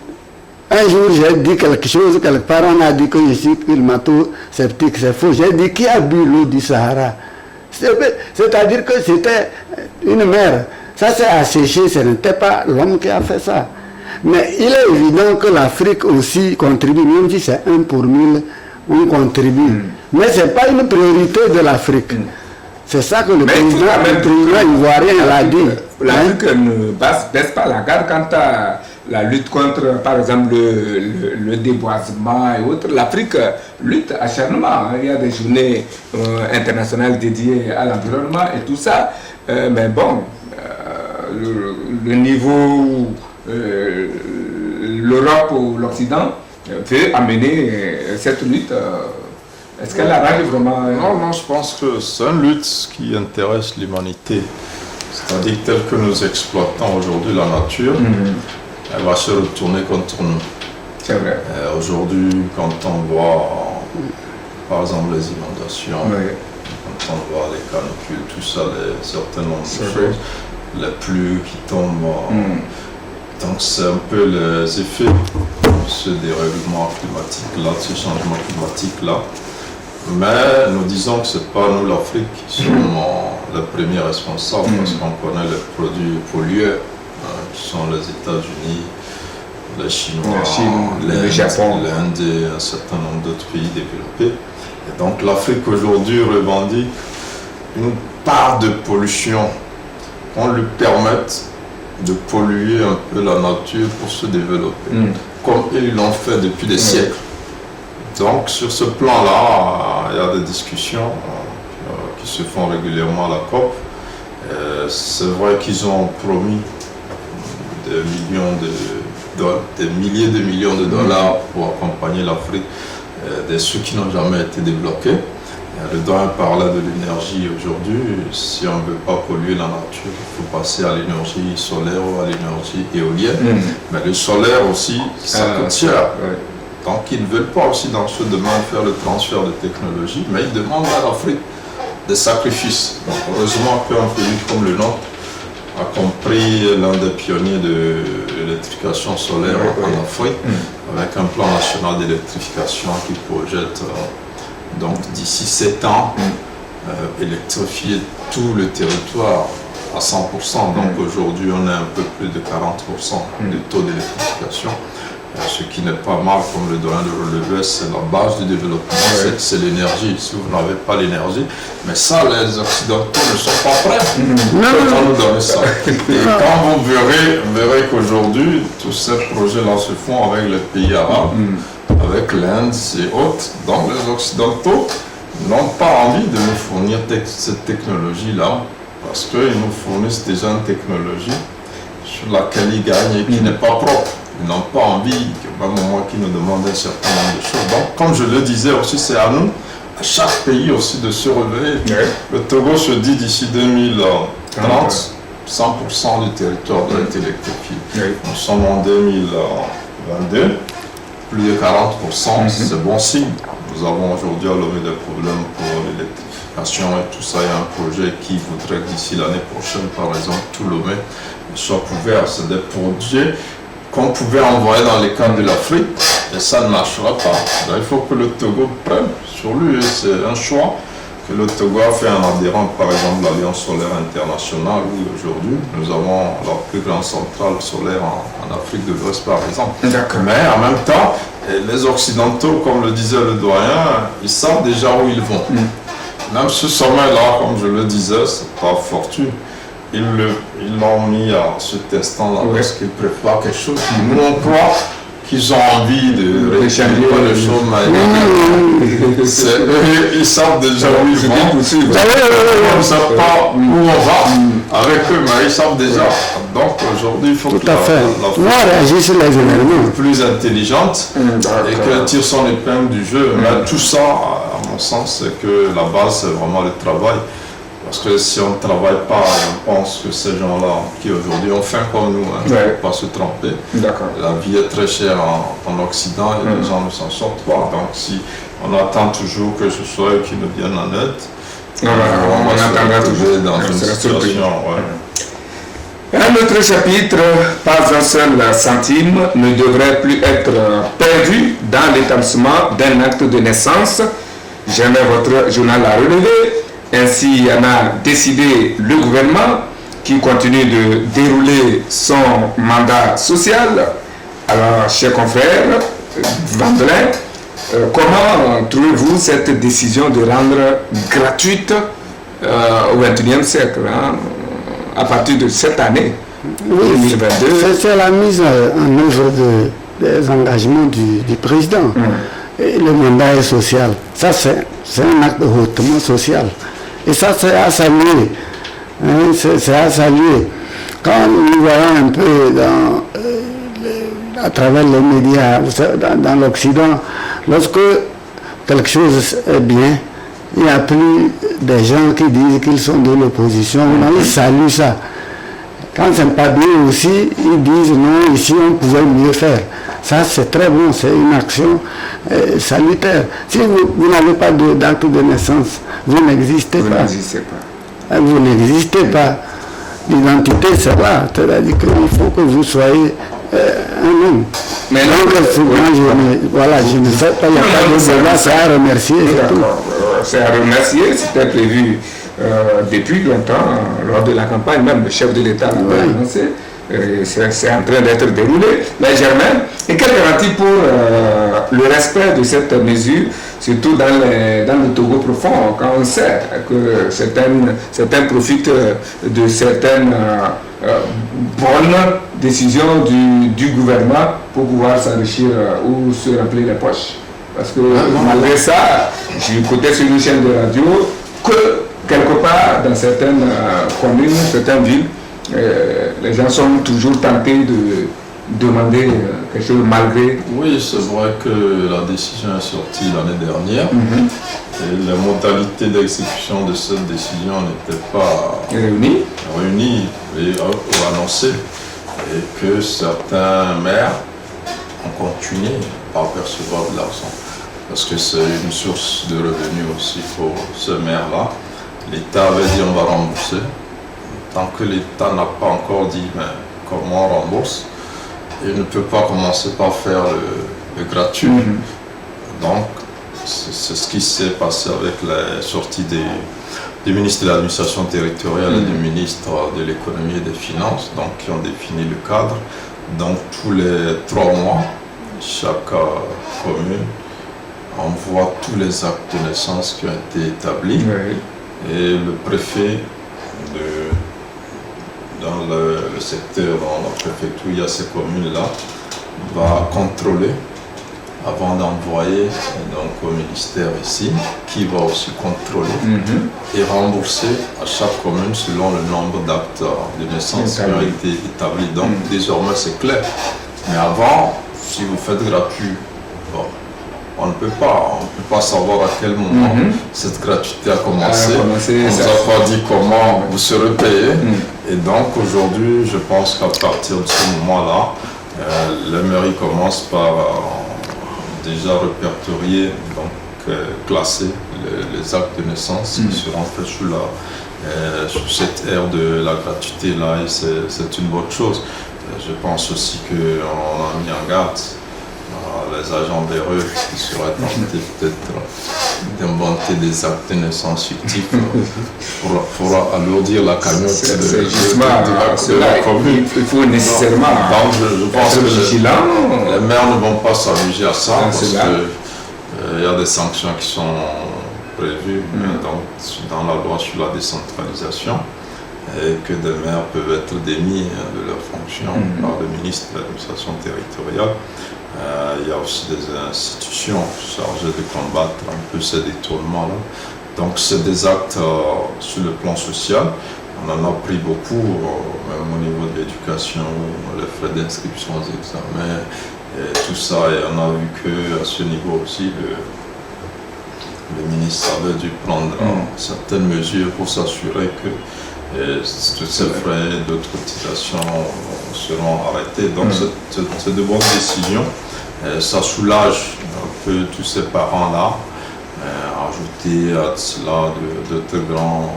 un jour j'ai dit quelque chose, quelque part on a dit que je suis climato-sceptique, c'est faux. J'ai dit qui a bu l'eau du Sahara? C'est-à-dire que c'était une mer. Ça s'est asséché, ce n'était pas l'homme qui a fait ça. Mais il est évident que l'Afrique aussi contribue, même si c'est 1 pour 1000, on contribue. Mais ce n'est pas une priorité de l'Afrique. C'est ça que le président ivoirien l'a dit. L'Afrique ne baisse pas la garde quant à la lutte contre, par exemple, le déboisement et autres. L'Afrique lutte acharnement. Il y a des journées internationales dédiées à l'environnement et tout ça. Mais bon, le niveau, l'Europe ou l'Occident veut amener cette lutte. Est-ce qu'elle arrange vraiment Non, je pense que c'est une lutte qui intéresse l'humanité. C'est-à-dire telle que nous exploitons aujourd'hui la nature, elle va se retourner contre nous. C'est vrai. Aujourd'hui, quand on voit, par exemple, les inondations, quand on voit les canicules, tout ça, certains nombre de choses, les pluies qui tombent, donc c'est un peu les effets de ce dérèglement climatique-là, de ce changement climatique-là. Mais nous disons que ce n'est pas nous, l'Afrique, qui sommes les premiers responsables, parce qu'on connaît les produits pollueurs, qui sont les États-Unis, les Chinois, le Japon, l'Inde et un certain nombre d'autres pays développés. Et donc l'Afrique aujourd'hui revendique une part de pollution qu'on lui permette de polluer un peu la nature pour se développer, comme ils l'ont fait depuis des siècles. Donc sur ce plan-là, il y a des discussions qui se font régulièrement à la COP. C'est vrai qu'ils ont promis des milliers de millions de dollars pour accompagner l'Afrique des sous qui n'ont jamais été débloqués. Le doyen parlait de l'énergie aujourd'hui. Si on ne veut pas polluer la nature, il faut passer à l'énergie solaire ou à l'énergie éolienne. Mais le solaire aussi, ça coûte cher. Donc ils ne veulent pas aussi dans ce domaine faire le transfert de technologie, mais ils demandent à l'Afrique des sacrifices. Donc, heureusement qu'un pays comme le nôtre a compris l'un des pionniers de l'électrification solaire en Afrique, avec un plan national d'électrification qui projette donc d'ici 7 ans électrifier tout le territoire à 100%. Donc aujourd'hui on est un peu plus de 40% du taux d'électrification. Ce qui n'est pas mal, comme le doyen de relever, c'est la base du développement, c'est l'énergie. Si vous n'avez pas l'énergie, mais ça, les Occidentaux ne sont pas prêts. Ils peuvent nous donner ça. Et quand vous verrez qu'aujourd'hui, tous ces projets-là se font avec les pays arabes, avec l'Inde et autres. Donc les Occidentaux n'ont pas envie de nous fournir cette technologie-là, parce qu'ils nous fournissent déjà une technologie sur laquelle ils gagnent et qui n'est pas propre. Ils n'ont pas envie, même moi qui nous demande un certain nombre de choses. Donc, comme je le disais aussi, c'est à nous, à chaque pays aussi, de se réveiller. Le Togo se dit d'ici 2030, 100% du territoire doit être électrifié. Nous sommes en 2022, plus de 40%, c'est bon signe. Nous avons aujourd'hui à Lomé des problèmes pour l'électrification et tout ça. Il y a un projet qui voudrait que d'ici l'année prochaine, par exemple, tout Lomé soit couvert. C'est des projets qu'on pouvait envoyer dans les cadres de l'Afrique, et ça ne marchera pas. Donc, il faut que le Togo prenne sur lui, c'est un choix que le Togo a fait en adhérant par exemple à l'Alliance solaire internationale, où aujourd'hui nous avons la plus grande centrale solaire en Afrique de l'Ouest par exemple. Mais en même temps, les Occidentaux, comme le disait le doyen, ils savent déjà où ils vont. Même ce sommet-là, comme je le disais, c'est pas fortuit. Ils l'ont mis à cet instant-là parce qu'ils préparent quelque chose. Nous, on croit qu'ils ont envie de réchanger les choses, ils savent déjà où ils vont. On ne sait pas où on va avec eux, mais ils savent déjà. Donc aujourd'hui, il faut que la plus intelligente et qu'elle tire son épingle du jeu. Mais tout ça, à mon sens, c'est que la base, c'est vraiment le travail. Parce que si on ne travaille pas, on pense que ces gens-là, qui aujourd'hui ont faim comme nous, ne peuvent pas se tromper. La vie est très chère en Occident et les gens ne s'en sortent pas. Donc si on attend toujours que ce soit eux qui nous viennent en aide, on va se retrouver dans une situation. Un autre chapitre, pas un seul centime, ne devrait plus être perdu dans l'établissement d'un acte de naissance. Jamais votre journal l'a relevé. Ainsi en a décidé le gouvernement qui continue de dérouler son mandat social. Alors, chers confrères, Vandelin, comment trouvez-vous cette décision de rendre gratuite au XXIe siècle, à partir de cette année 2022? C'est la mise en œuvre des engagements du président. Et le mandat est social. Ça, c'est un acte hautement social. Et ça, c'est à saluer. C'est à saluer. Quand nous voyons un peu à travers les médias, dans l'Occident, lorsque quelque chose est bien, il n'y a plus des gens qui disent qu'ils sont de l'opposition. Ils saluent ça. Quand c'est pas bien aussi, ils disent non, ici on pouvait mieux faire. Ça c'est très bon, c'est une action salutaire. Si vous n'avez pas d'acte de naissance, vous n'existez pas. Vous n'existez pas. L'identité c'est là, c'est-à-dire qu'il faut que vous soyez un homme. Mais donc, voilà, je ne sais pas, il n'y a pas de débat, c'est à remercier. C'est à remercier, c'était prévu depuis longtemps, lors de la campagne, même le chef de l'État l'a annoncé. C'est en train d'être déroulé. Mais Germain, et quelle garantie pour le respect de cette mesure, surtout dans le Togo profond, quand on sait que certains profitent de certaines bonnes décisions du gouvernement pour pouvoir s'enrichir ou se remplir les poches. Parce que malgré ça, j'ai écouté sur une chaîne de radio que quelque part dans certaines communes, certaines villes, les gens sont toujours tentés de demander quelque chose malgré. Oui, c'est vrai que la décision est sortie l'année dernière et les modalités d'exécution de cette décision n'étaient pas réunies ou annoncées et que certains maires ont continué à percevoir de l'argent parce que c'est une source de revenus aussi pour ce maire-là. L'État avait dit on va rembourser. Tant que l'État n'a pas encore dit mais comment on rembourse, il ne peut pas commencer par faire le gratuit. Donc c'est ce qui s'est passé avec la sortie du ministre de l'administration territoriale et du ministre de l'économie et des finances, donc qui ont défini le cadre. Donc tous les 3 mois, chaque commune envoie tous les actes de naissance qui ont été établis et le préfet dans le secteur, dans la préfecture, il y a ces communes-là, va contrôler avant d'envoyer donc au ministère ici, qui va aussi contrôler et rembourser à chaque commune selon le nombre d'actes de naissance qui ont été établis. Donc désormais c'est clair. Mais avant, si vous faites gratuit, bon, on ne peut pas savoir à quel moment cette gratuité a commencé. On ne vous a pas dit comment vous serez payé. Et donc aujourd'hui, je pense qu'à partir de ce moment-là, la mairie commence par déjà répertorier, donc classer les actes de naissance qui seront faits sous cette ère de la gratuité-là. Et c'est une bonne chose. Je pense aussi qu'on a mis en garde les agents véreux qui seraient tentés peut-être d'inventer des actes de naissance fictifs pour alourdir la cagnotte de la commune. Il faut nécessairement je pense que les maires ne vont pas s'amuser à ça parce qu'il y a des sanctions qui sont prévues dans la loi sur la décentralisation et que des maires peuvent être démis de leurs fonctions par le ministre de l'administration territoriale. Il y a aussi des institutions chargées de combattre un peu ces détournements-là. Donc c'est des actes sur le plan social. On en a pris beaucoup, même au niveau de l'éducation, les frais d'inscription aux examens, et tout ça. Et on a vu qu'à ce niveau aussi, le ministre avait dû prendre certaines mesures pour s'assurer que tous ces frais d'autres cotisations seront arrêtés. Donc c'est de bonnes décisions. Ça soulage un peu tous ces parents-là. Ajouter à cela de très grands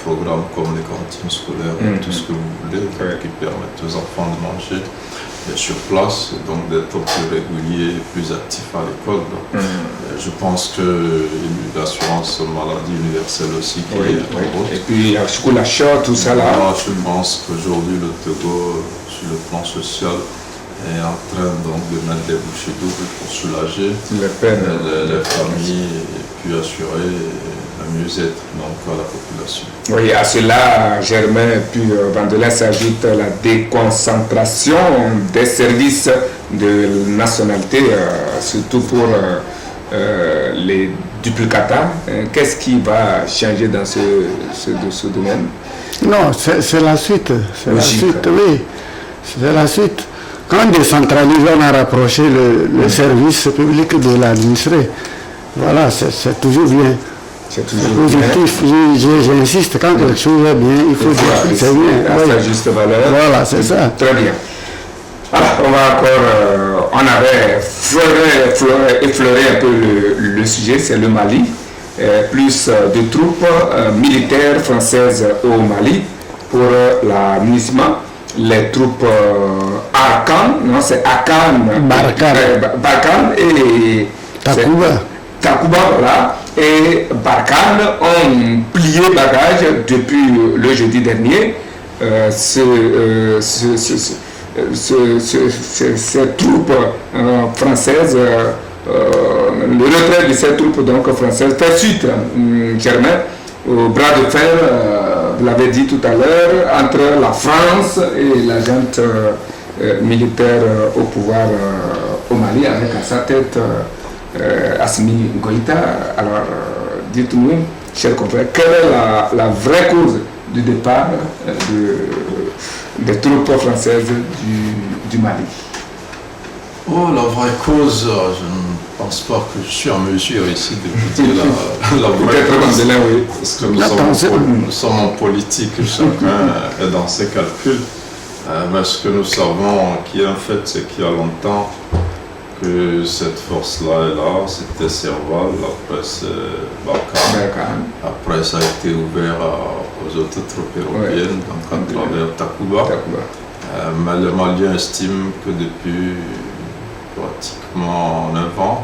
programmes comme les cantines scolaires et tout ce que vous voulez, qui permettent aux enfants de manger sur place, et donc d'être plus réguliers et plus actifs à l'école. Je pense que l'assurance maladie universelle aussi qui est et puis sur l'achat, tout ça là. Moi, je pense qu'aujourd'hui le Togo, sur le plan social, est en train donc de mettre des bouchées doubles pour soulager les familles et puis assurer le mieux-être à la population. Oui, à cela, Germain puis Vandelin s'ajoute la déconcentration des services de nationalité, surtout pour les duplicata. Qu'est-ce qui va changer dans ce domaine? Non, c'est la suite. C'est la suite, oui. C'est la suite. Quand décentralisé, on a rapproché le service public de l'administré. Voilà, c'est toujours bien. C'est toujours positif. J'insiste, quand quelque chose est bien, il faut dire que c'est bien. À sa juste valeur. Voilà, c'est ça. Très bien. Alors, on va encore. On avait effleuré un peu le sujet, c'est le Mali. Plus de troupes militaires françaises au Mali pour la MINUSMA. Les troupes Arkan, non, c'est Barkhane et Takuba, voilà, et Barkhane ont plié bagage depuis le jeudi dernier. Ces troupes françaises, le retrait de ces troupes donc françaises fait suite, Germain, au bras de fer, vous l'avez dit tout à l'heure, entre la France et la junte militaire au pouvoir au Mali, avec à sa tête Assimi Goïta. Alors, dites-nous, chers confrères, quelle est la vraie cause du départ des troupes françaises du Mali? Oh, la vraie cause, je ne pense pas que je suis en mesure ici de vous dire la vraie cause. Oui. Parce que nous sommes en politique, chacun est dans ses calculs. Mais ce que nous savons qui est un fait, c'est qu'il y a longtemps que cette force-là est là. C'était Serval, après c'est Barkhane. Après ça a été ouvert aux autres troupes européennes, donc à travers Takuba. Mais les Maliens estiment que depuis pratiquement 9 ans,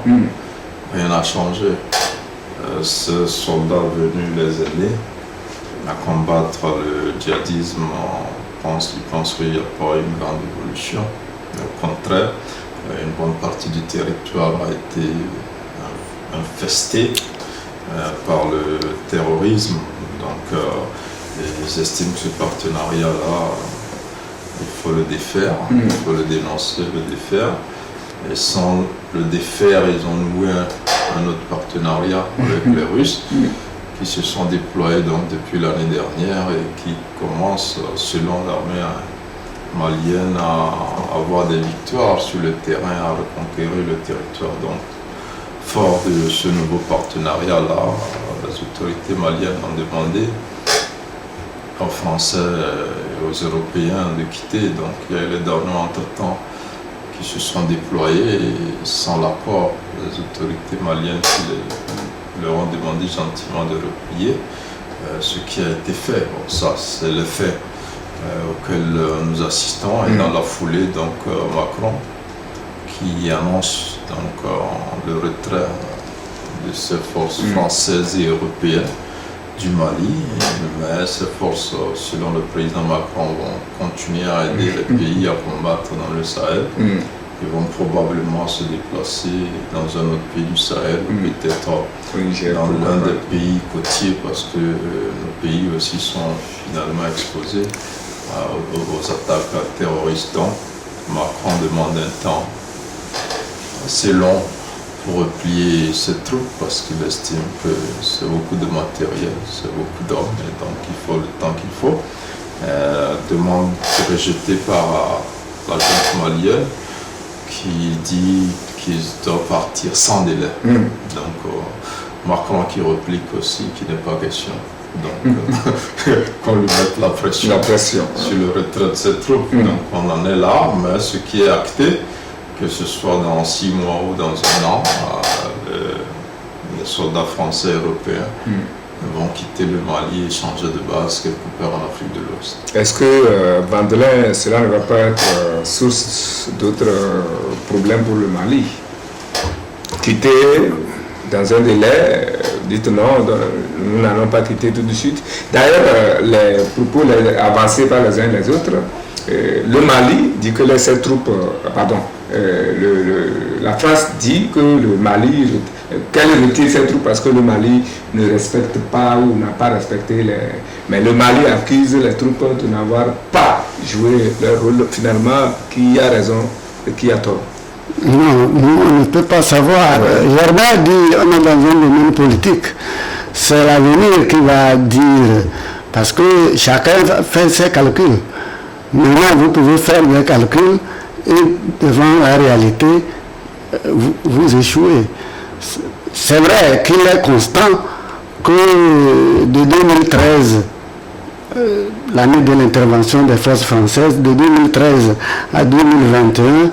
rien n'a changé. Ces soldats venus les aider à combattre le djihadisme ils pensent qu'il n'y a pas une grande évolution. Au contraire, une bonne partie du territoire a été infestée par le terrorisme. Donc ils estiment que ce partenariat-là, il faut le défaire, il faut le dénoncer, le défaire. Et sans le défaire, ils ont noué un autre partenariat avec les Russes qui se sont déployés donc depuis l'année dernière et qui commencent, selon l'armée malienne, à avoir des victoires sur le terrain, à reconquérir le territoire. Donc, fort de ce nouveau partenariat-là, les autorités maliennes ont demandé aux Français et aux Européens de quitter. Donc, il y a eu les derniers entre-temps qui se sont déployés sans l'apport des autorités maliennes qui leur ont demandé gentiment de replier, ce qui a été fait. Bon, ça, c'est le fait auquel nous assistons. Et dans la foulée, donc, Macron qui annonce donc, le retrait de ces forces françaises et européennes du Mali, mais ces forces, selon le président Macron, vont continuer à aider les pays à combattre dans le Sahel. Ils vont probablement se déplacer dans un autre pays du Sahel, peut-être dans l'un des pays côtiers, parce que nos pays aussi sont finalement exposés aux attaques terroristes. Donc, Macron demande un temps assez long pour replier ses troupes parce qu'il estime que c'est beaucoup de matériel, c'est beaucoup d'hommes et donc il faut le temps qu'il faut. Demande rejetée par la junte malienne qui dit qu'il doit partir sans délai. Donc Macron qui réplique aussi qu'il n'est pas question. Donc qu'on lui mette la pression sur le retrait de ses troupes. Donc on en est là, mais ce qui est acté, que ce soit dans 6 mois ou dans 1 an, les soldats français et européens vont quitter le Mali et changer de base quelque part en Afrique de l'Ouest. Est-ce que Vandelin, cela ne va pas être source d'autres problèmes pour le Mali? Quitter dans un délai, dites non, nous n'allons pas quitter tout de suite. D'ailleurs, les propos avancés par les uns et les autres, le Mali dit que ses troupes, la France dit que le Mali, qu'elle retire ses troupes parce que le Mali ne respecte pas ou n'a pas respecté mais le Mali accuse les troupes de n'avoir pas joué leur rôle. Finalement, qui a raison et qui a tort? Non, on ne peut pas savoir. Germain dit, on est dans un domaine politique. C'est l'avenir qui va dire, parce que chacun fait ses calculs. Maintenant, vous pouvez faire des calculs et devant la réalité, vous échouez. C'est vrai qu'il est constant que de 2013, l'année de l'intervention des forces françaises, de 2013 à 2021,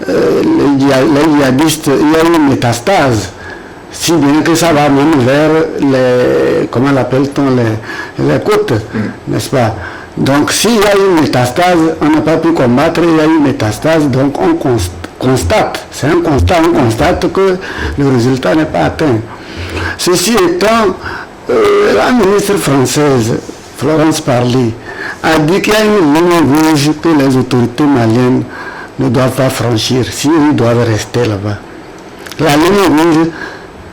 les djihadistes, il y a une métastase, si bien que ça va même vers les, comment l'appelle-t-on, les côtes, n'est-ce pas? Donc s'il y a une métastase, on n'a pas pu combattre, il y a une métastase, donc on constate, c'est un constat, on constate que le résultat n'est pas atteint. Ceci étant, la ministre française, Florence Parly, a dit qu'il y a une ligne rouge que les autorités maliennes ne doivent pas franchir, s'ils doivent rester là-bas. La ligne rouge,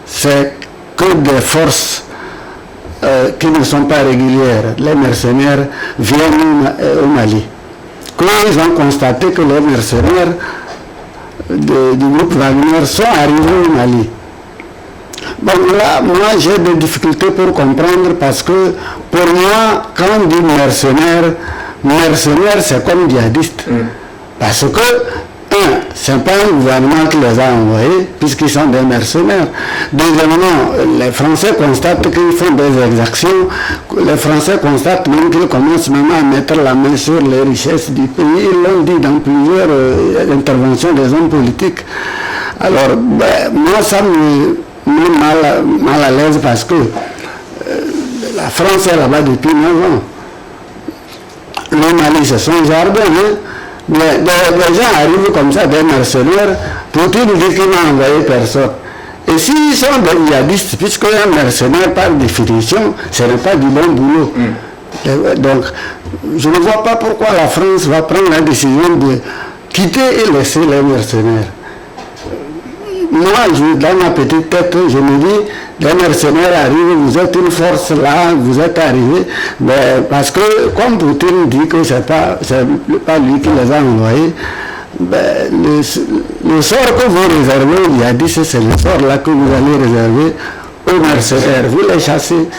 c'est que des forces qui ne sont pas régulières, les mercenaires, viennent au Mali. Quand ils ont constaté que les mercenaires du groupe Wagner sont arrivés au Mali. Bon, là, moi, j'ai des difficultés pour comprendre parce que, pour moi, quand on dit mercenaire, c'est comme djihadiste. Parce que, c'est pas un gouvernement qui les a envoyés, puisqu'ils sont des mercenaires. Deuxièmement, les Français constatent qu'ils font des exactions. Les Français constatent même qu'ils commencent maintenant à mettre la main sur les richesses du pays. Ils l'ont dit dans plusieurs interventions des hommes politiques. Alors, moi, ça me met mal à l'aise parce que la France est là-bas depuis 9 ans. Le Mali, c'est son jardin, hein? Mais les gens arrivent comme ça, des mercenaires, Poutine dit qu'il n'a envoyé personne. Et s'ils sont des djihadistes, puisque un mercenaire, par définition, ce n'est pas du bon boulot. Donc, je ne vois pas pourquoi la France va prendre la décision de quitter et laisser les mercenaires. Moi, dans ma petite tête, je me dis, les mercenaires arrivent, vous êtes une force là, vous êtes arrivés, mais parce que, comme Poutine dit que c'est pas lui qui les a envoyés, le sort que vous réservez aux djihadistes, c'est le sort là que vous allez réserver aux mercenaires. Vous les chassez.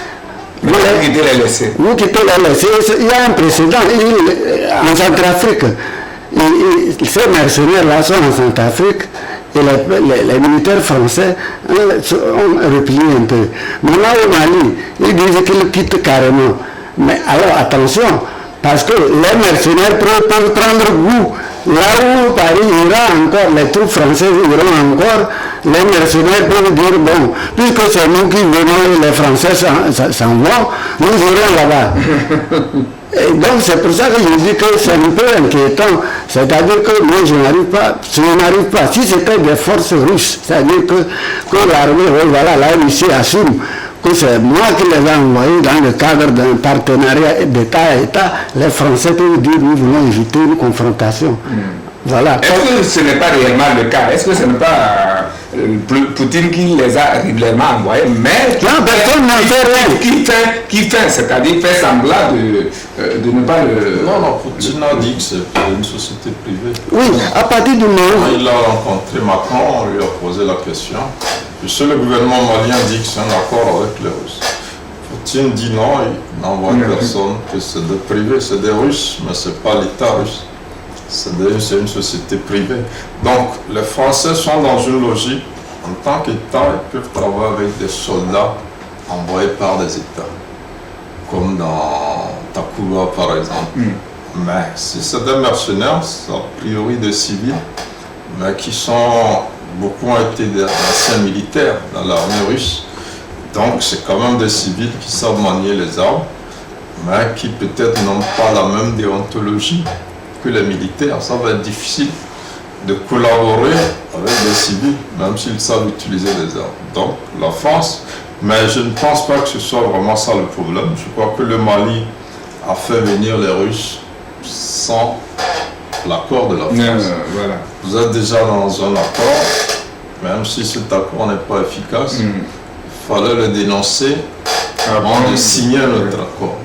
Vous quittez les laisser. Vous quittez les laisser. Il y a un précédent en Centrafrique. Ces mercenaires-là sont en Centrafrique. Et les militaires français ont replié un peu. Maintenant au Mali, ils disent qu'ils quittent carrément. Mais alors attention, parce que les mercenaires peuvent prendre goût. Là où Paris ira encore, les troupes françaises iront encore, les mercenaires peuvent dire, bon, puisque c'est nous qui venons, les Français s'en vont, nous irons là-bas. Et donc c'est pour ça que je dis que c'est un peu inquiétant. C'est-à-dire que moi je n'arrive pas. Si c'était des forces russes, c'est-à-dire que l'armée, voilà, la Russie assume que c'est moi qui les ai envoyés dans le cadre d'un partenariat d'État à État, les Français peuvent dire nous voulons éviter une confrontation. Voilà. Est-ce que ce n'est pas réellement le cas? Est-ce que ce n'est pas Poutine qui les a régulièrement envoyés, mais personne n'en fait rien. Qui fait, c'est-à-dire fait semblant de ne pas le... Non, Poutine a dit que c'est une société privée. Oui, à partir du moment Quand il a rencontré Macron, on lui a posé la question. Puis seul le gouvernement malien dit que c'est un accord avec les Russes. Poutine dit non, il n'envoie personne, que c'est des privés, c'est des Russes, mais ce n'est pas l'État russe. C'est une société privée. Donc, les Français sont dans une logique, en tant qu'État, ils peuvent travailler avec des soldats envoyés par des États, comme dans Takuba par exemple. Mais si c'est des mercenaires, c'est a priori des civils, mais qui sont, beaucoup ont été des anciens militaires dans l'armée russe. Donc, c'est quand même des civils qui savent manier les armes, mais qui peut-être n'ont pas la même déontologie que les militaires. Ça va être difficile de collaborer avec des civils, même s'ils savent utiliser les armes. Donc, la France, mais je ne pense pas que ce soit vraiment ça le problème. Je crois que le Mali a fait venir les Russes sans l'accord de la France. Voilà. Vous êtes déjà dans un accord, même si cet accord n'est pas efficace, il fallait le dénoncer avant de signer notre accord.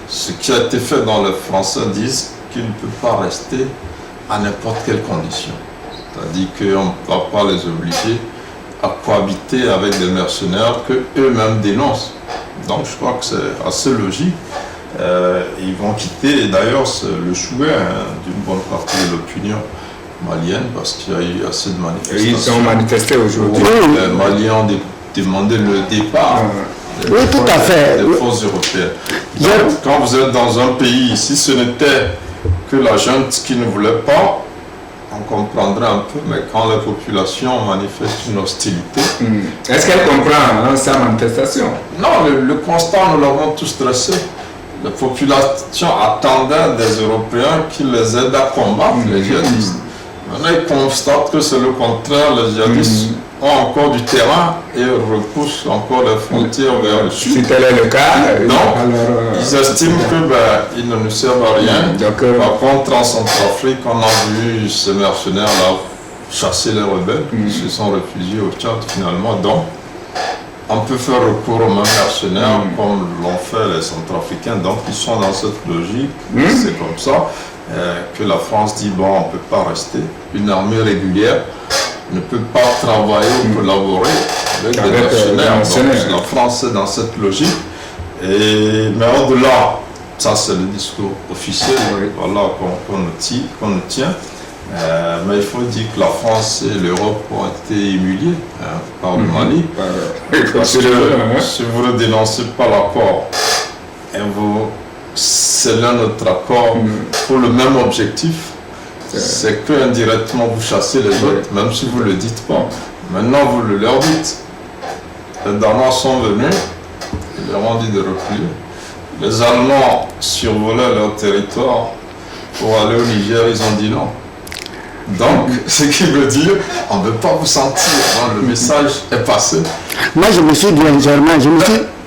Ce qui a été fait dans les Français disent qu'il ne peut pas rester à n'importe quelle condition. C'est-à-dire qu'on ne va pas les obliger à cohabiter avec des mercenaires qu'eux-mêmes dénoncent. Donc je crois que c'est assez logique. Ils vont quitter, et d'ailleurs c'est le souhait d'une bonne partie de l'opinion malienne, parce qu'il y a eu assez de manifestations. Ils ont manifesté aujourd'hui. Les Maliens ont demandé le départ des forces européennes. Donc, quand vous êtes dans un pays, si ce n'était que la junte qui ne voulait pas, on comprendrait un peu, mais quand la population manifeste une hostilité... Est-ce qu'elle comprend sa manifestation? Non, le constat, nous l'avons tous dressé. La population attendait des Européens qui les aident à combattre les djihadistes. Maintenant, ils constatent que c'est le contraire. Les djihadistes ont encore du terrain et repoussent encore les frontières vers le sud. Si tel est le cas, ils estiment qu'ils ne nous servent à rien. Par contre, en Centrafrique, on a vu ces mercenaires-là chasser les rebelles qui se sont réfugiés au Tchad finalement. Donc, on peut faire recours aux mêmes mercenaires comme l'ont fait les Centrafricains. Donc, ils sont dans cette logique. C'est comme ça que la France dit, bon, on ne peut pas rester. Une armée régulière ne peut pas travailler ou collaborer avec des mercenaires. Donc, la France est dans cette logique. Mais au-delà, ça c'est le discours officiel, voilà, qu'on tient. Mais il faut dire que la France et l'Europe ont été humiliées par le Mali. Parce que si vous ne dénoncez pas l'accord et vous scellez notre accord pour le même objectif, c'est que indirectement vous chassez les autres, même si vous ne le dites pas. Maintenant vous le leur dites. Les Danois sont venus, ils leur ont dit de reculer. Les Allemands survolaient leur territoire pour aller au Niger, ils ont dit non. Donc, ce qui veut dire, on ne veut pas vous sentir. Le message est passé. Moi, je me suis dit légèrement,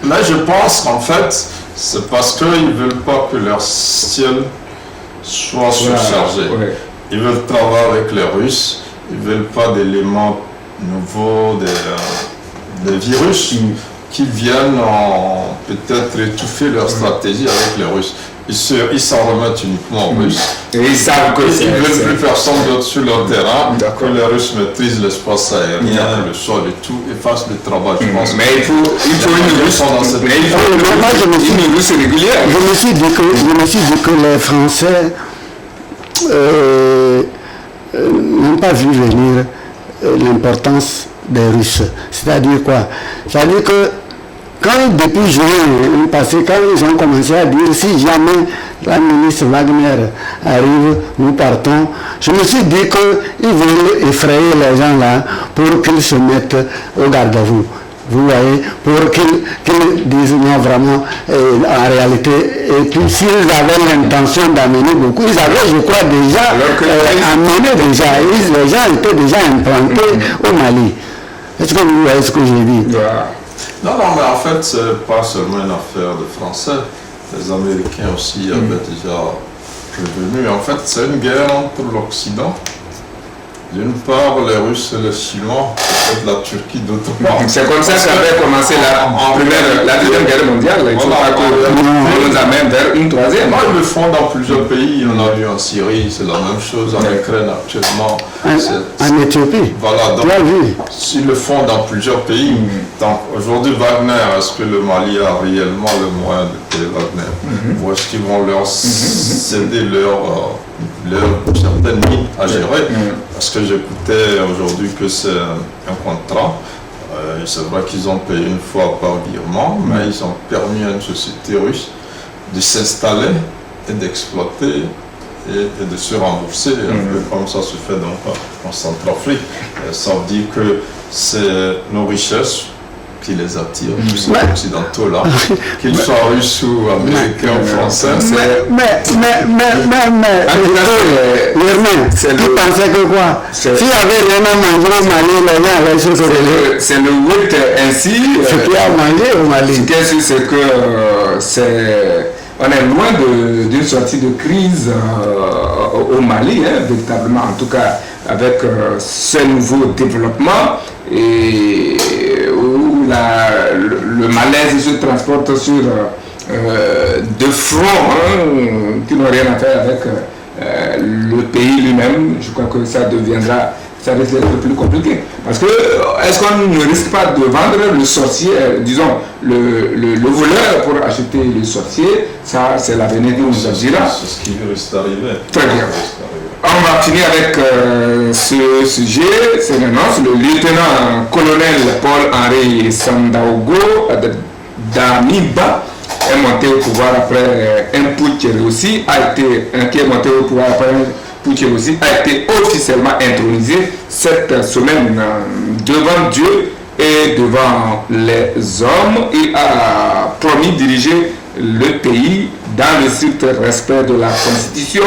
mais je pense qu'en fait, c'est parce qu'ils ne veulent pas que leur ciel soit surchargé. Ils veulent travailler avec les Russes. Ils ne veulent pas d'éléments nouveaux, des virus qui viennent peut-être étouffer leur stratégie avec les Russes. Ils s'en remettent uniquement aux Russes. Et ils savent que ils ne veulent plus personne d'autre sur leur terrain, que les Russes maîtrisent l'espace aérien, le sol et tout, et fassent le travail. Je pense mais il faut une Russe régulière. Je me suis dit que les Français n'ont pas vu venir l'importance des Russes. C'est-à-dire quoi? C'est-à-dire que quand depuis juin passé, quand ils ont commencé à dire si jamais la ministre Wagner arrive, nous partons, je me suis dit qu'ils veulent effrayer les gens là pour qu'ils se mettent au garde-à-vous. Vous voyez, pour qu'ils disent non vraiment, en réalité, et puis s'ils avaient l'intention d'amener beaucoup, ils avaient, je crois, déjà amené déjà, les gens étaient déjà implantés au Mali. Est-ce que vous voyez ce que j'ai dit? Non, mais en fait, ce n'est pas seulement une affaire de Français. Les Américains aussi avaient déjà prévenu. En fait, c'est une guerre entre l'Occident, D'une part, les Russes et les Chinois, peut-être la Turquie d'autre part. C'est comme ça qu'avait commencé la Deuxième Guerre mondiale. Il faut pas qu'on nous amène vers une troisième. Non, ils le font dans plusieurs pays. On a vu en Syrie, c'est la même chose. En Ukraine actuellement. En Éthiopie. Voilà, donc ils le font dans plusieurs pays. Donc aujourd'hui, Wagner, est-ce que le Mali a réellement le moyen de payer Wagner? Ou est-ce qu'ils vont leur céder leur certaines mines à gérer? Parce que j'écoutais aujourd'hui que c'est un contrat. C'est vrai qu'ils ont payé une fois par virement, mais ils ont permis à une société russe de s'installer et d'exploiter et de se rembourser, un peu comme ça se fait donc en Centrafrique. Ça veut dire que c'est nos richesses qui les attirent, tous ces occidentaux là, qu'ils soient russes ou américains ou français. Tu pensais que quoi? S'il y avait rien à manger au Mali, les gens allaient se réveiller. C'est le route ainsi. Ce qu'il y a à manger au Mali. Ce qui est sûr, c'est que on est loin d'une sortie de crise au Mali, véritablement, en tout cas avec ce nouveau développement et où le malaise se transporte sur deux fronts qui n'ont rien à faire avec le pays lui-même. Je crois que ça risque d'être plus compliqué. Parce que, est-ce qu'on ne risque pas de vendre le sorcier, disons, le voleur pour acheter le sorcier? Ça, c'est l'avenir qui nous dira. C'est ce qui risque d'arriver. Très bien. On va finir avec ce sujet. C'est l'annonce. Le lieutenant-colonel Paul-Henri Sandaogo Damiba est monté au pouvoir après un putsch réussi, qui est monté au pouvoir après un putsch réussi, a été officiellement intronisé cette semaine devant Dieu et devant les hommes. Il a promis de diriger le pays dans le strict respect de la Constitution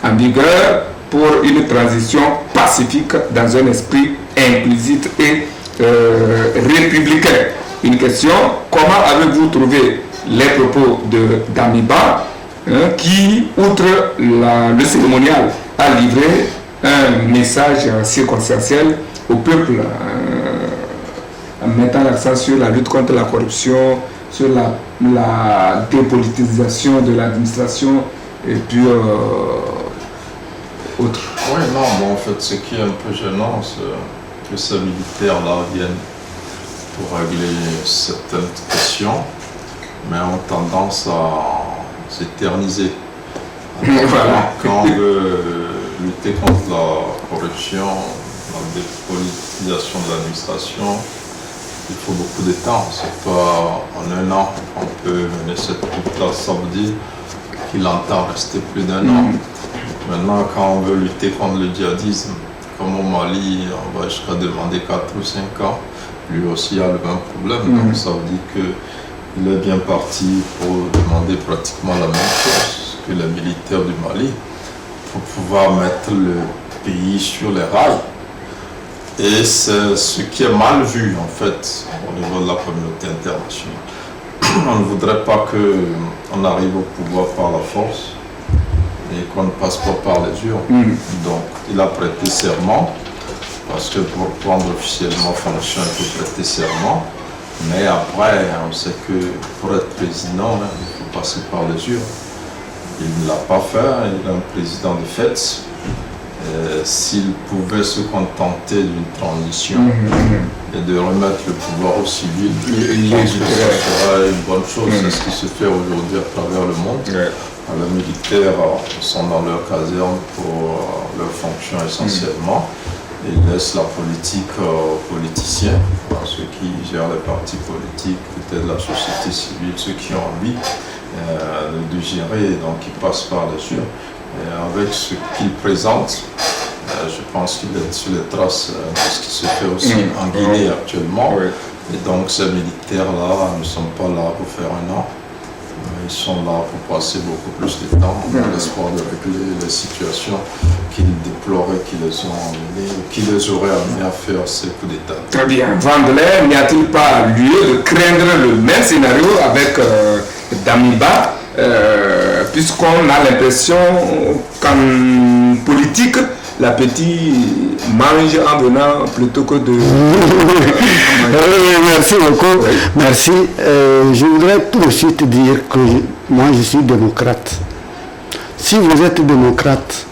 en vigueur pour une transition pacifique dans un esprit inclusif et républicain. Une question, comment avez-vous trouvé les propos de Damiba qui, outre le cérémonial, a livré un message circonstanciel au peuple en mettant l'accent sur la lutte contre la corruption, sur la dépolitisation de l'administration et puis autre. Oui, non, bon, en fait, ce qui est un peu gênant, c'est que ces militaires-là viennent pour régler certaines questions, mais ont tendance à s'éterniser. Voilà. Quand on veut lutter contre la corruption, la dépolitisation de l'administration, il faut beaucoup de temps. C'est pas en un an qu'on peut mener cette lutte-là. Ça veut dire qu'il entend rester plus d'un an. Maintenant, quand on veut lutter contre le djihadisme, comme au Mali, on va jusqu'à demander 4 ou 5 ans. Lui aussi a le même problème. Donc ça veut dire qu'il est bien parti pour demander pratiquement la même chose que les militaires du Mali pour pouvoir mettre le pays sur les rails. Et c'est ce qui est mal vu en fait au niveau de la communauté internationale. On ne voudrait pas qu'on arrive au pouvoir par la force et qu'on ne passe pas par les urnes. Donc il a prêté serment, parce que pour prendre officiellement fonction, il faut prêter serment. Mais après, on sait que pour être président, il faut passer par les urnes. Il ne l'a pas fait, il est un président de fait. S'il pouvait se contenter d'une transition et de remettre le pouvoir au civil, je pense que ce serait une bonne chose. C'est ce qui se fait aujourd'hui à travers le monde. Les militaires sont dans leur caserne pour leurs fonctions essentiellement. Ils laissent la politique aux politiciens, ceux qui gèrent les partis politiques, peut-être la société civile, ceux qui ont envie de gérer, donc ils passent par les urnes. Avec ce qu'il présente, je pense qu'il est sur les traces de ce qui se fait aussi en Guinée actuellement. Et donc ces militaires-là ne sont pas là pour faire un an. Ils sont là pour passer beaucoup plus de temps dans l'espoir de régler les situations qu'ils déploraient, qui les ont amenés, qui les auraient amenés à faire ces coups d'État. Très bien. Vandelaire, n'y a-t-il pas lieu de craindre le même scénario avec Damiba, puisqu'on a l'impression qu'en politique, l'appétit mange en venant plutôt que de... Merci beaucoup. Oui. Merci. Je voudrais tout de suite dire que moi je suis démocrate. Si vous êtes démocrate,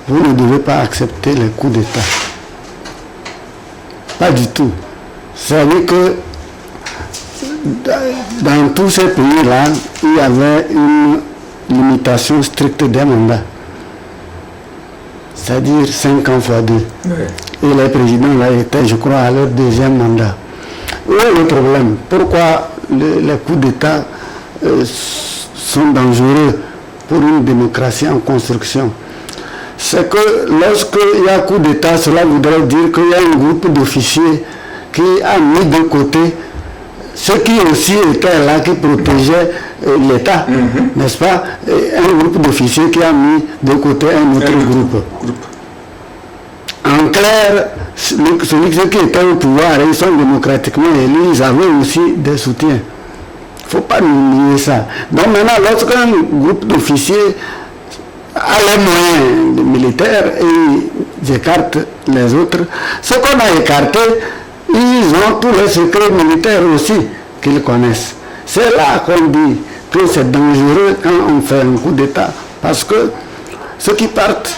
vous ne devez pas accepter les coups d'État. Pas du tout. C'est-à-dire que dans tous ces pays-là, il y avait une limitation stricte des mandats. C'est-à-dire 5 ans fois 2. Oui. Et les présidents là étaient, je crois, à leur deuxième mandat. Où est le problème? Pourquoi les coups d'État sont dangereux pour une démocratie en construction? C'est que lorsqu'il y a coup d'État, cela voudrait dire qu'il y a un groupe d'officiers qui a mis de côté ceux qui aussi étaient là, qui protégeaient l'État, n'est-ce pas? Un groupe d'officiers qui a mis de côté un autre groupe. En clair, ceux qui étaient au pouvoir, ils sont démocratiquement élus, ils avaient aussi des soutiens. Il ne faut pas oublier ça. Donc maintenant, lorsqu'un groupe d'officiers a les moyens militaires et ils écartent les autres, ce qu'on a écarté, ils ont tous les secrets militaires aussi qu'ils connaissent. C'est là qu'on dit que c'est dangereux quand on fait un coup d'État. Parce que ceux qui partent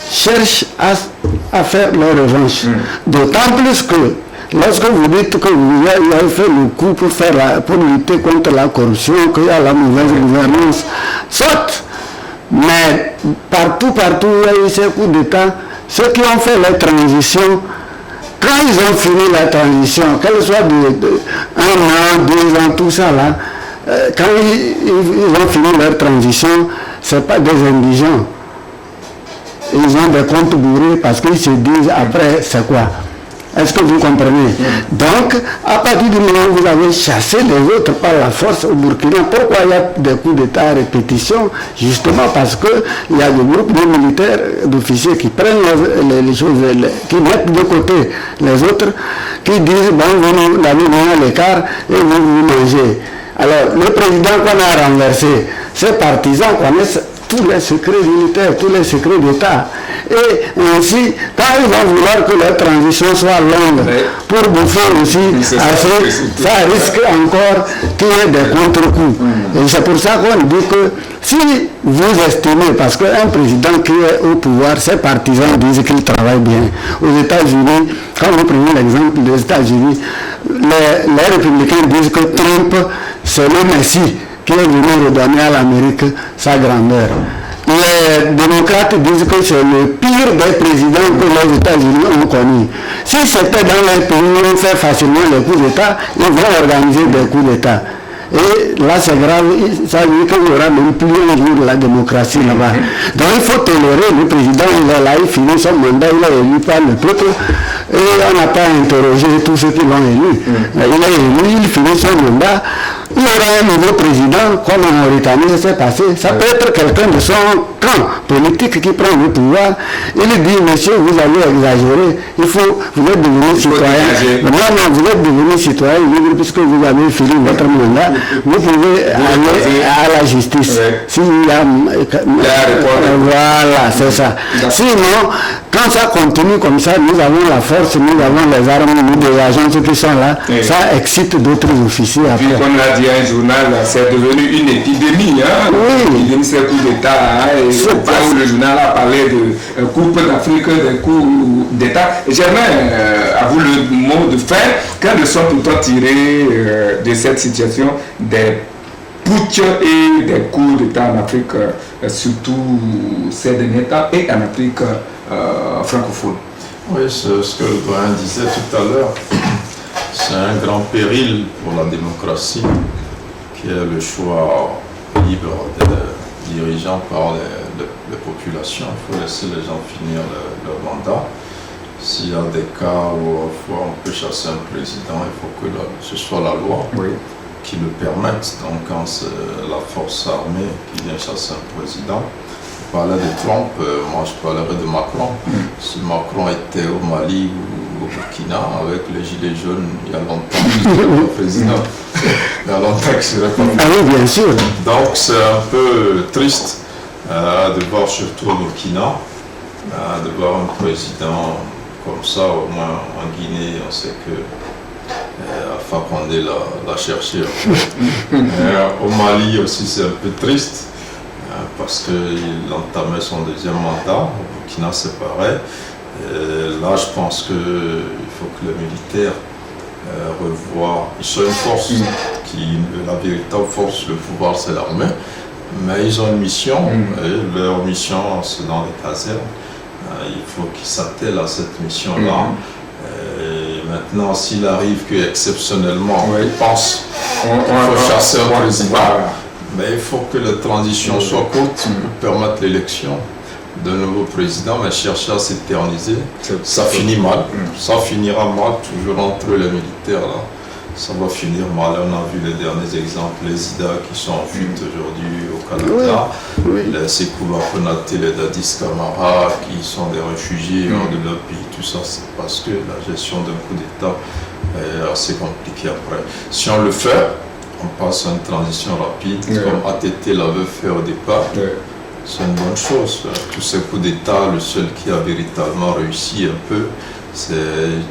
cherchent à faire leur revanche. D'autant plus que lorsque vous dites que vous avez fait le coup pour lutter contre la corruption, qu'il y a la mauvaise gouvernance, soit, mais partout où il y a eu ces coups d'État, ceux qui ont fait la transition, quand ils ont fini la transition, qu'elle soit de 1 an, 2 ans, tout ça là, quand ils ont fini leur transition, ce n'est pas des indigents. Ils ont des comptes bourrés parce qu'ils se disent après c'est quoi? Est-ce que vous comprenez? Donc, à partir du moment où vous avez chassé les autres par la force au Burkina, pourquoi il y a des coups d'État à répétition? Justement parce qu'il y a des groupes de militaires, d'officiers qui prennent les choses, qui mettent de côté les autres, qui disent, bon, vous l'avez mis à l'écart et vous mangez. Alors, le président qu'on a renversé, ses partisans connaissent tous les secrets militaires, tous les secrets d'État. Et ainsi, quand ils vont vouloir que la transition soit longue, pour bouffer aussi assez, ça risque encore qu'il y ait des contre-coups. Et c'est pour ça qu'on dit que si vous estimez, parce qu'un président qui est au pouvoir, ses partisans disent qu'il travaille bien. Aux États-Unis, quand vous prenez l'exemple des États-Unis, les républicains disent que Trump, c'est le Messie qui est venu redonner à l'Amérique sa grandeur. Les démocrates disent que c'est le pire des présidents que les États-Unis ont connu. Si c'était dans les pays où on fait facilement les coups d'État, ils vont organiser des coups d'État. Et là, c'est grave, ça veut dire qu'il n'y aura même plus un jour de la démocratie là-bas. Donc il faut tolérer, le président, il est là, il finit son mandat, il est élu par le peuple, et on n'a pas interrogé tous ceux qui l'ont élu. Il est élu, il finit son mandat, il y aura un nouveau président, comme en Mauritanie, ça s'est passé. Ça peut être quelqu'un de son camp politique qui prend le pouvoir. Il dit, monsieur, vous avez exagéré, vous êtes devenu citoyen. Non, vous êtes devenu citoyen libre puisque vous avez fini votre mandat. Vous pouvez aller à la justice. S'il y a... Voilà, c'est ça. Sinon, quand ça continue comme ça, nous avons la force, nous avons les armes, nous des agents qui sont là, ça excite d'autres officiers après. Puis, comme l'a dit un journal, c'est devenu une épidémie. L'épidémie, c'est le coup d'État. Où le journal a parlé de coupe d'Afrique, de coups d'État. Germain, à vous le mot de fin. Quelles leçons peut-on tirer de cette situation des putsch et des coups d'État en Afrique, surtout ces derniers temps, et en Afrique francophone? Oui, c'est ce que le doyen disait tout à l'heure. C'est un grand péril pour la démocratie, qui est le choix libre des dirigeants par les populations. Il faut laisser les gens finir leur mandat. S'il y a des cas où on peut chasser un président, il faut que ce soit la loi qui le permette. Donc quand c'est la force armée qui vient chasser un président, on parlait de Trump, moi je parlerai de Macron. Si Macron était au Mali ou au Burkina avec les gilets jaunes il y a longtemps, il serait pas président. Il y a longtemps qu'il serait pas président. Ah oui, bien sûr. Donc c'est un peu triste de voir surtout au Burkina de voir un président comme ça, au moins en Guinée, on sait que Alpha Condé l'a cherché. Au Mali aussi, c'est un peu triste parce qu'il entamait son deuxième mandat. Au Burkina, c'est pareil. Là, je pense qu'il faut que les militaires revoient. Ils sont une force la véritable force, le pouvoir, c'est l'armée. Mais ils ont une mission. Et leur mission, c'est dans les casernes. Il faut qu'ils s'attellent à cette mission-là. Maintenant, s'il arrive qu'exceptionnellement, il pense qu'il faut chasser un président, mais il faut que la transition soit courte pour permettre l'élection d'un nouveau président, mais chercher à s'éterniser, ça finit mal. Ça finira mal, toujours entre les militaires, là. Ça va finir mal. On a vu les derniers exemples, les IDA qui sont en fuite aujourd'hui au Canada, les Sekouba Konaté, les Dadis Camara qui sont des réfugiés hors de leur pays. Tout ça, c'est parce que la gestion d'un coup d'État est assez compliquée après. Si on le fait, on passe à une transition rapide, comme ATT l'avait fait au départ. C'est une bonne chose. Tous ces coups d'État, le seul qui a véritablement réussi un peu, c'est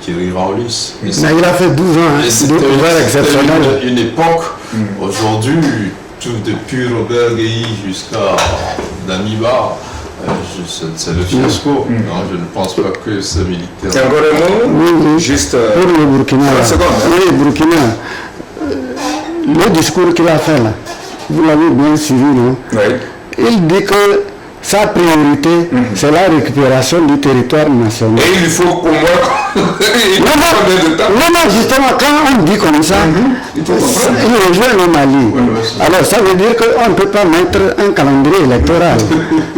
Thierry Rawlins. Mais il a fait 12 ans de pouvoir exceptionnel. Une époque, aujourd'hui, tout depuis Robert Gueye jusqu'à Damiba, c'est le fiasco. Non, je ne pense pas que ces militaires... C'est encore un mot juste pour le Burkina. Oui, Burkina. Le discours qu'il a fait là, vous l'avez bien suivi, non? Oui. Il dit que sa priorité, c'est la récupération du territoire national. Et il faut pour moi... non, justement, quand on dit comme ça, il rejoint le Mali. Alors, ça veut dire qu'on ne peut pas mettre un calendrier électoral.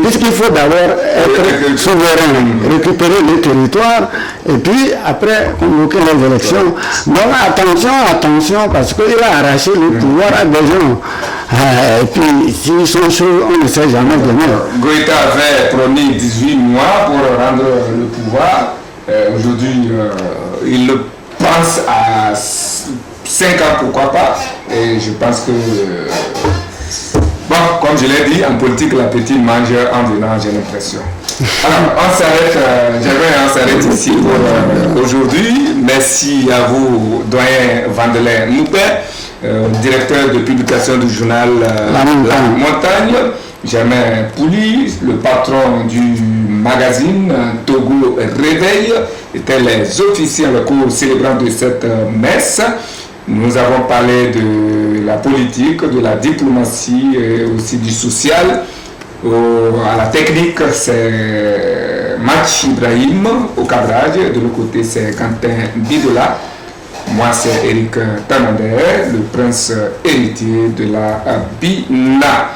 Puisqu'il faut d'abord être souverain, récupérer le territoire, et puis après convoquer les élections. Donc, attention, parce qu'il a arraché le pouvoir à des gens. Et puis, s'ils sont chauds, on ne sait jamais demain. Goïta avait promis 18 mois pour rendre le pouvoir. Aujourd'hui, il pense à 5 ans, pourquoi pas. Et je pense que, bon, comme je l'ai dit, en politique, l'appétit mange en venant, j'ai l'impression. Alors, on s'arrête ici pour aujourd'hui. Merci à vous, doyen Vandelin Moupé, directeur de publication du journal La Montagne. Germain Pouli, le patron du magazine Togo Réveil, étaient les officiers en cours célébrant de cette messe. Nous avons parlé de la politique, de la diplomatie et aussi du social. À la technique, c'est Match Ibrahim au cadrage. De l'autre côté, c'est Quentin Bidola. Moi, c'est Eric Tamander, le prince héritier de la Bina.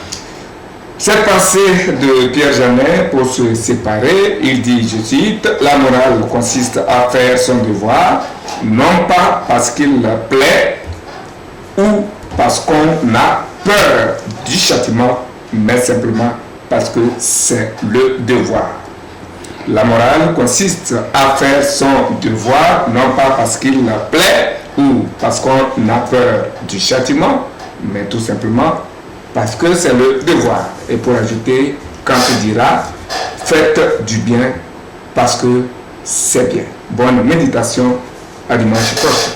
Cette pensée de Pierre Janet pour se séparer, il dit, je cite, « La morale consiste à faire son devoir, non pas parce qu'il plaît ou parce qu'on a peur du châtiment, mais simplement parce que c'est le devoir. » La morale consiste à faire son devoir, non pas parce qu'il plaît ou parce qu'on a peur du châtiment, mais tout simplement parce que c'est le devoir. Et pour ajouter, quand tu diras, faites du bien parce que c'est bien. Bonne méditation, à dimanche prochain.